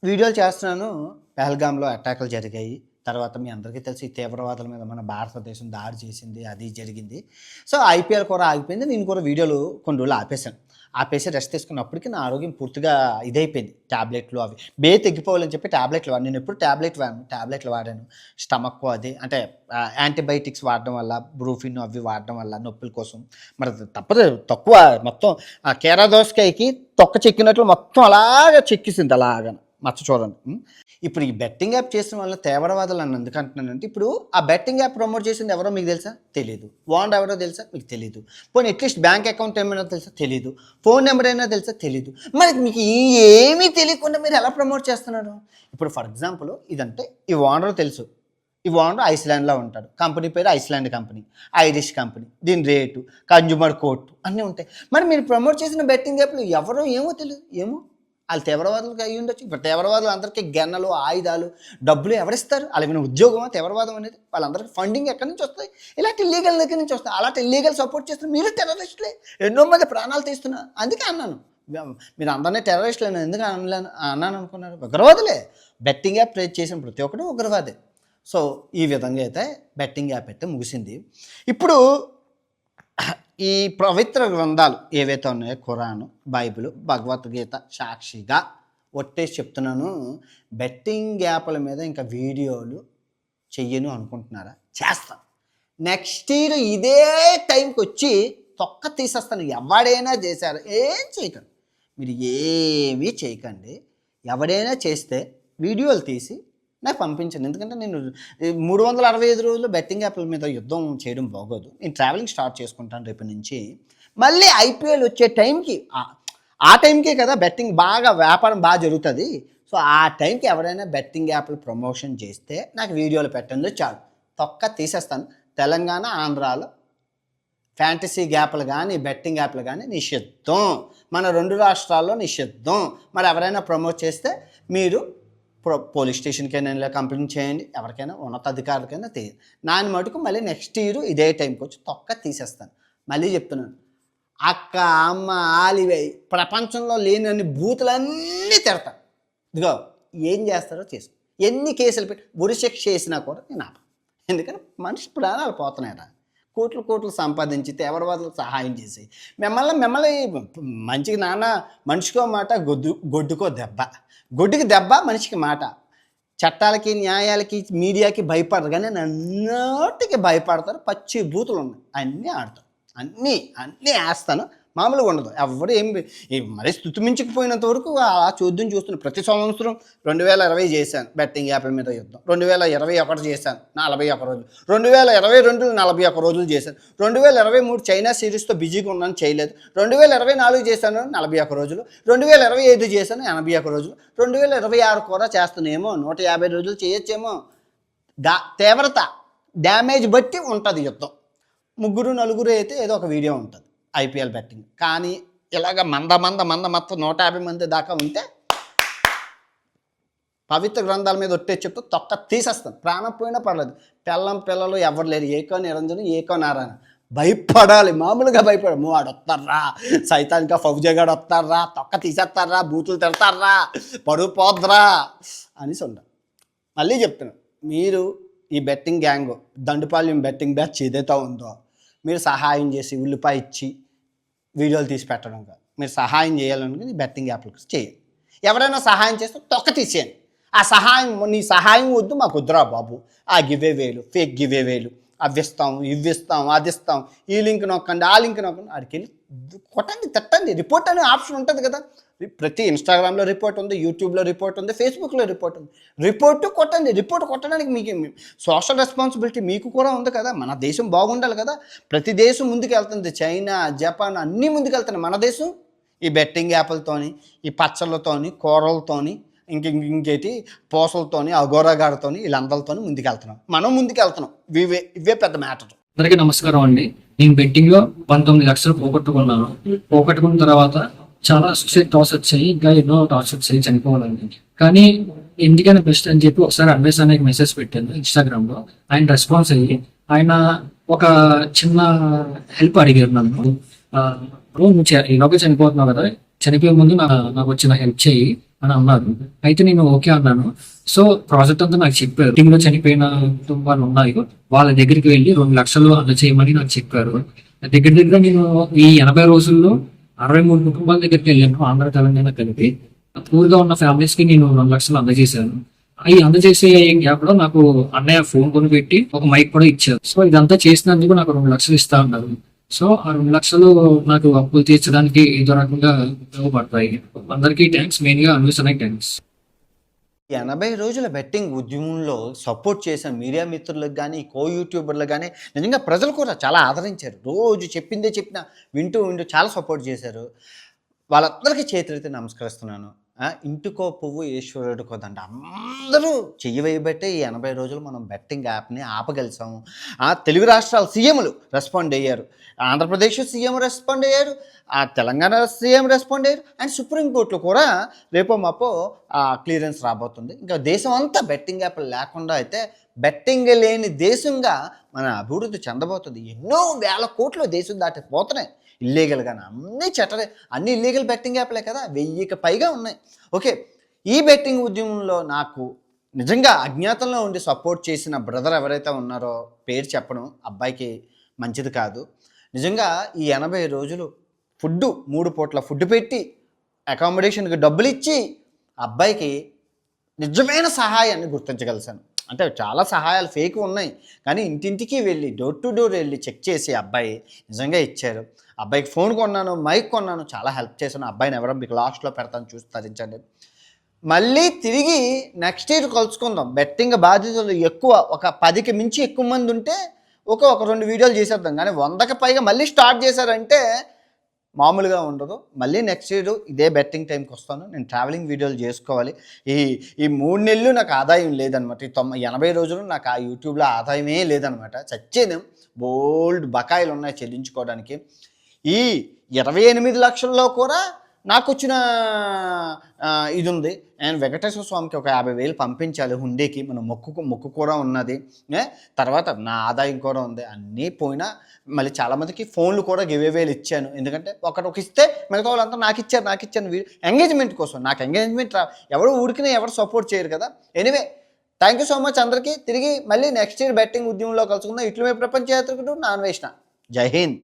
వీడియోలు చేస్తున్నాను. పహల్గామ్లో అటాకులు జరిగాయి. తర్వాత మీ అందరికీ తెలిసి తీవ్రవాదుల మీద మన భారతదేశం దాడి చేసింది, అది జరిగింది. సో ఐపీఎల్ కూడా ఆగిపోయింది. నేను కూడా వీడియోలు కొన్ని రోజులు ఆపేసి రెస్ట్ తీసుకున్నప్పటికీ నా ఆరోగ్యం పూర్తిగా ఇదైపోయింది. ట్యాబ్లెట్లు అవి తగ్గిపోవాలని చెప్పి ట్యాబ్లెట్లు వాడాను. నేను ఎప్పుడు ట్యాబ్లెట్లు వాడాను. స్టమక్ అది అంటే యాంటీబయాటిక్స్ వాడడం వల్ల, బ్రూఫిన్ అవి వాడడం వల్ల నొప్పుల కోసం. మరి తప్పదు, తక్కువ మొత్తం కేరా దోసకాయకి తొక్క చెక్కినట్లు మొత్తం అలాగా చెక్కిసింది, అలాగా మచ్చ చూడండి. ఇప్పుడు ఈ బెట్టింగ్ యాప్ చేసిన వల్ల తీవ్రవాదులు అని ఎందుకు అంటున్నానంటే, ఇప్పుడు ఆ బెట్టింగ్ యాప్ ప్రమోట్ చేసింది ఎవరో మీకు తెలుసా? తెలీదు. ఓనర్ ఎవరో తెలుసా? మీకు తెలీదు. పోనీ అట్లీస్ట్ బ్యాంక్ అకౌంట్ ఏమైనా తెలుసా? తెలీదు. ఫోన్ నెంబర్ అయినా తెలుసా? తెలీదు. మరి మీకు ఏమీ తెలియకుండా మీరు ఎలా ప్రమోట్ చేస్తున్నారు? ఇప్పుడు ఫర్ ఎగ్జాంపుల్ ఇదంటే ఈ ఓనర్ తెలుసు. ఈ ఓనర్ ఐస్లాండ్లో ఉంటాడు. కంపెనీ పేరు ఐస్లాండ్ కంపెనీ, ఐరిష్ కంపెనీ, దీని రేటు, కన్జ్యూమర్ కోర్టు అన్నీ ఉంటాయి. మరి మీరు ప్రమోట్ చేసిన బెట్టింగ్ యాప్లు ఎవరో ఏమో తెలియదు. ఏమో వాళ్ళు తీవ్రవాదులకు అయ్యి ఉండొచ్చు. ఇప్పుడు తీవ్రవాదులు అందరికీ గన్నలు, ఆయుధాలు, డబ్బులు ఎవరిస్తారు? వాళ్ళకి ఉద్యోగమా తీవ్రవాదం అనేది? వాళ్ళందరికీ ఫండింగ్ ఎక్కడి నుంచి వస్తాయి? ఇలాంటి ఇల్లీగల్ దగ్గర నుంచి వస్తాయి. అలాంటి ఇల్లీగల్ సపోర్ట్ చేస్తున్నారు మీరు. టెర్రరిస్టులే, ఎన్నో మంది ప్రాణాలు తీస్తున్నారు. అందుకే అన్నాను, మీరు అందరినీ టెర్రరిస్టులు ఎందుకు అన్నాను అనుకున్నారు? ఉగ్రవాదులే. బెట్టింగ్ యాప్ ట్రేడ్ చేసిన ప్రతి ఒక్కరు ఉగ్రవాదే. సో ఈ విధంగా అయితే బెట్టింగ్ యాప్ అయితే ముగిసింది. ఇప్పుడు ఈ పవిత్ర గ్రంథాలు ఏవైతే ఉన్నాయో, ఖురాను, బైబిల్, భగవద్గీత సాక్షిగా ఒట్టేసి చెప్తున్నాను, బెట్టింగ్ యాప్ల మీద ఇంకా వీడియోలు చెయ్యను అనుకుంటున్నారా? చేస్తాను. నెక్స్ట్ ఇయర్ ఇదే టైంకి వచ్చి తొక్క తీసేస్తాను. ఎవడైనా చేశారు, ఏం చేయకండి, మీరు ఏమీ చేయకండి. ఎవడైనా చేస్తే వీడియోలు తీసి నాకు పంపించండి. ఎందుకంటే నేను 365 రోజులు బెట్టింగ్ యాప్ల మీద యుద్ధం చేయడం బాగోదు. నేను ట్రావెలింగ్ స్టార్ట్ చేసుకుంటాను రేపు నుంచి. మళ్ళీ ఐపీఎల్ వచ్చే టైంకి, ఆ టైంకే కదా బెట్టింగ్ బాగా, వ్యాపారం బాగా జరుగుతుంది. సో ఆ టైంకి ఎవరైనా బెట్టింగ్ యాప్లు ప్రమోషన్ చేస్తే నాకు వీడియోలు పెట్టండి చాలు, తొక్క తీసేస్తాను. తెలంగాణ, ఆంధ్రాలో ఫ్యాంటసీ యాప్లు కానీ, బెట్టింగ్ యాప్లు కానీ నిషిద్ధం. మన 2 రాష్ట్రాల్లో నిషిద్ధం. మరి ఎవరైనా ప్రమోట్ చేస్తే మీరు పోలీస్ స్టేషన్కైనా కంప్లైంట్ చేయండి, ఎవరికైనా ఉన్నతాధికారులకైనా తెలియదు. నాని మటుకు మళ్ళీ నెక్స్ట్ ఇయర్ ఇదే టైంకి వచ్చి తొక్క తీసేస్తాను. మళ్ళీ చెప్తున్నాను, అక్క, అమ్మ, ఆలివై, ప్రపంచంలో లేని బూతులన్నీ తిడతాను. ఇదిగో ఏం చేస్తారో చేసు. ఎన్ని కేసులు పెట్టి ఉరిశిక్ష చేసినా కూడా నేను ఆపను. ఎందుకంటే మనిషి ప్రాణాలు పోతున్నాయట. కోట్లు సంపాదించి తీవ్రవాదులకు సహాయం చేసి మిమ్మల్ని మంచిగా నాన్న, మనిషికో మాట, గొడ్డుకో దెబ్బ. గొడ్డుకి దెబ్బ, మనిషికి మాట. చట్టాలకి, న్యాయాలకి, మీడియాకి భయపడరు, కానీ నన్నోటికి భయపడతారు. పచ్చి బూతులు ఉన్నాయి, అన్నీ ఆడతారు, అన్నీ వేస్తాను. మామూలుగా ఉండదు. ఎవరు మరీ స్థుతి మించుకుపోయినంత వరకు అలా చూస్తున్నాను. ప్రతి సంవత్సరం 2020 చేశాను బెట్టింగ్ యాప్ మీద యుద్ధం, 2021 చేశాను 41 రోజులు, 2022 41 రోజులు చేశాను, 2023 చైనా సిరీస్తో బిజీగా ఉన్నాను చేయలేదు, 2024 చేశాను 41 రోజులు, 2025 చేశాను 81 రోజులు, 2026 కూడా చేస్తానేమో 150 రోజులు చేయొచ్చేమో. తీవ్రత డ్యామేజ్ బట్టి ఉంటుంది యుద్ధం. 3-4 అయితే ఏదో ఒక వీడియో ఉంటుంది ఐపీఎల్ బెట్టింగ్. కానీ ఇలాగ మొత్తం 150 మంది దాకా ఉంటే పవిత్ర గ్రంథాల మీద ఒట్టే చెప్తూ తొక్క తీసేస్తాను. ప్రాణం పోయినా పర్లేదు. పిల్లలు ఎవరు లేరు. ఏకో నిరంజన్ ఏకో నారాయణ. భయపడాలి, మామూలుగా భయపడాలి. వాడు వస్తారా, సైతానికా ఫౌజగాడు వస్తారా, తొక్క తీసేస్తారా, బూతులు తిడతారా, పరువు పోద్రా అనేసి ఉండాలి. మళ్ళీ చెప్తున్నాను, మీరు ఈ betting gang Dandupalem betting batch ఏదైతే ఉందో మీరు సహాయం చేసి ఉల్లిపాయ ఇచ్చి వీడియోలు తీసి పెట్టడం కాదు. మీరు సహాయం చేయాలనుకుని బెట్టింగ్ యాప్లకు చేయండి. ఎవరైనా సహాయం చేస్తే తొక్క తీసేయండి. ఆ సహాయం, నీ సహాయం వద్దు మాకు వద్దురా బాబు, ఆ గివేవేలు ఫేక్ గివేవేలు అవి ఇస్తాం ఇవి ఇస్తాం అది ఇస్తాం, ఈ లింక్ నొక్కండి ఆ లింక్ నొక్కండి, ఆడికి వెళ్ళి కొట్టండి తిట్టండి. రిపోర్ట్ అనే ఆప్షన్ ఉంటుంది కదా. ప్రతి ఇన్స్టాగ్రామ్లో రిపోర్ట్ ఉంది, యూట్యూబ్లో రిపోర్ట్ ఉంది, ఫేస్బుక్లో రిపోర్ట్ ఉంది. రిపోర్ట్ కొట్టండి. రిపోర్ట్ కొట్టడానికి మీకు సోషల్ రెస్పాన్సిబిలిటీ మీకు కూడా ఉంది కదా. మన దేశం బాగుండాలి కదా. ప్రతి దేశం ముందుకు వెళ్తుంది. చైనా, జపాన్ అన్నీ ముందుకు వెళ్తున్నాయి. మన దేశం ఈ బెట్టింగ్ యాప్లతోని, ఈ పచ్చళ్ళతోని, కూరలతోని, ఇంకేటి పూసలతోని, అఘోరగాడితోని, వీళ్ళందరితోని ముందుకు వెళ్తున్నాం. మనం ముందుకు వెళ్తున్నాం. ఇవే పెద్ద మ్యాటర్. అందరికీ నమస్కారం అండి. నేను బెట్టింగ్ లో 19 లక్షలు పోగొట్టుకున్నాను. పోగొట్టుకున్న తర్వాత చాలా సూసైడ్ థాట్స్ వచ్చాయి, ఇంకా ఎన్నో థాట్స్ వచ్చాయి చనిపోవాలని. కానీ ఎందుకైనా బెస్ట్ అని చెప్పి ఒకసారి అన్వేష్ అనేక మెసేజ్ పెట్టాను ఇన్స్టాగ్రామ్ లో. ఆయన రెస్పాన్స్ అయ్యి ఆయన ఒక చిన్న హెల్ప్ అడిగారు నన్ను. నువ్వు ఈలోగా చనిపోతున్నావు కదా, చనిపోయే ముందు నాకు వచ్చిన హెల్ప్ చేయి అని అన్నారు. అయితే నేను ఓకే అన్నాను. సో ప్రాజెక్ట్ అంతా నాకు చెప్పారు. టీంలో చనిపోయిన కుటుంబాలు ఉన్నాయి, వాళ్ళ దగ్గరికి వెళ్ళి 2 లక్షలు అందజేయమని నాకు చెప్పారు. దగ్గర నేను ఈ 80 రోజుల్లో 63 కుటుంబాల దగ్గరికి వెళ్ళాను, ఆంధ్ర తెలంగాణ కలిపి. పూర్గా ఉన్న ఫ్యామిలీస్ కి నేను 2 లక్షలు అందజేశాను. ఈ అందజేసే గ్యాప్ లో నాకు అన్నయ్య ఫోన్ కొనిపెట్టి ఒక మైక్ కూడా ఇచ్చారు. సో ఇదంతా చేసినందుకు నాకు 2 లక్షలు ఇస్తా ఉన్నారు. సో ఆ 2 లక్షలు నాకు అప్పులు తీర్చడానికి ఏదో రకంగా ఉపయోగపడతాయి. అందరికీ థ్యాంక్స్, మెయిన్ గా అన్వేషణకి థ్యాంక్స్. 80 రోజుల బెట్టింగ్ ఉద్యమంలో సపోర్ట్ చేసిన మీడియా మిత్రులకు కానీ, యూట్యూబర్లకు కానీ నిజంగా ప్రజలు కూడా చాలా ఆదరించారు. రోజు చెప్పిందే చెప్పిన వింటూ చాలా సపోర్ట్ చేశారు. వాళ్ళందరికీ చేతులైతే నమస్కరిస్తున్నాను. ఇంటికో పువ్వు ఈశ్వరుడికో దండ. అందరూ చెయ్యి వేయబట్టే ఈ 80 రోజులు మనం బెట్టింగ్ యాప్ని ఆపగలిసాము. తెలుగు రాష్ట్రాల సీఎంలు రెస్పాండ్ అయ్యారు, ఆంధ్రప్రదేశ్ సీఎం రెస్పాండ్ అయ్యారు, తెలంగాణ సీఎం రెస్పాండ్ అయ్యారు, అండ్ సుప్రీంకోర్టులో కూడా రేపో మాపో క్లియరెన్స్ రాబోతుంది. ఇంకా దేశం అంతా బెట్టింగ్ యాప్లు లేకుండా అయితే బెట్టింగ్ లేని దేశంగా మన అభివృద్ధి చెందబోతుంది. ఎన్నో వేల కోట్లు దేశం దాటిపోతున్నాయి ఇల్లీగల్గానే. అన్ని ఇల్లీగల్ బెట్టింగ్ యాప్లే కదా, 1000కి పైగా ఉన్నాయి. ఓకే, ఈ బెట్టింగ్ ఉద్యమంలో నాకు నిజంగా అజ్ఞాతంలో ఉండి సపోర్ట్ చేసిన బ్రదర్ ఎవరైతే ఉన్నారో పేరు చెప్పడం అబ్బాయికి మంచిది కాదు. నిజంగా ఈ 80 రోజులు 3 పూట్ల ఫుడ్ పెట్టి అకామిడేషన్కి డబ్బులు ఇచ్చి అబ్బాయికి నిజమైన సహాయాన్ని గుర్తించగలిసాను. అంటే చాలా సహాయాలు ఫేక్ ఉన్నాయి, కానీ ఇంటింటికి వెళ్ళి డోర్ టు డోర్ వెళ్ళి చెక్ చేసి అబ్బాయి నిజంగా ఇచ్చారు. అబ్బాయికి ఫోన్ కొన్నాను, మైక్ కొన్నాను, చాలా హెల్ప్ చేశాను. అబ్బాయిని ఎవరో మీకు లాస్ట్లో పెడతాను, చూసి తరించండి. మళ్ళీ తిరిగి నెక్స్ట్ ఇయర్ కలుసుకుందాం. బెట్టింగ్ బాధితులు ఎక్కువ, ఒక 10కి మించి ఎక్కువ మంది ఉంటే ఒక 2 వీడియోలు చేసేద్దాం. కానీ 100కి పైగా మళ్ళీ స్టార్ట్ చేశారంటే మామూలుగా ఉండదు. మళ్ళీ నెక్స్ట్ ఇయర్ ఇదే బెట్టింగ్ టైంకి వస్తాను. నేను ట్రావెలింగ్ వీడియోలు చేసుకోవాలి. ఈ 3 నెలలు నాకు ఆదాయం లేదనమాట. ఈ 80 రోజులు నాకు ఆ యూట్యూబ్లో ఆదాయమే లేదనమాట. చచ్చేదేం, బోల్డ్ బకాయిలు ఉన్నాయి చెల్లించుకోవడానికి. ఈ 28 లక్షల్లో కూడా నాకు వచ్చిన ఇది ఉంది. నేను వెంకటేశ్వర స్వామికి ఒక 50,000 పంపించాలి హుండీకి. మన మొక్కు కూడా ఉన్నది. తర్వాత నా ఆదాయం కూడా ఉంది. అన్నీ పోయినా మళ్ళీ చాలామందికి ఫోన్లు కూడా గివేవేలు ఇచ్చాను. ఎందుకంటే ఒక ఇస్తే మిగతా వాళ్ళంతా నాకు ఇచ్చాను ఎంగేజ్మెంట్ కోసం. నాకు ఎంగేజ్మెంట్ ఎవరు ఊరికినే ఎవరు సపోర్ట్ చేయరు కదా. Anyway, thank you so much అందరికీ. తిరిగి మళ్ళీ నెక్స్ట్ ఇయర్ బెట్టింగ్ ఉద్యమంలో కలుసుకుందాం. ఇట్లు మీ ప్రపంచ యాత్రికుడు నాన్వేషణ. జై హింద్.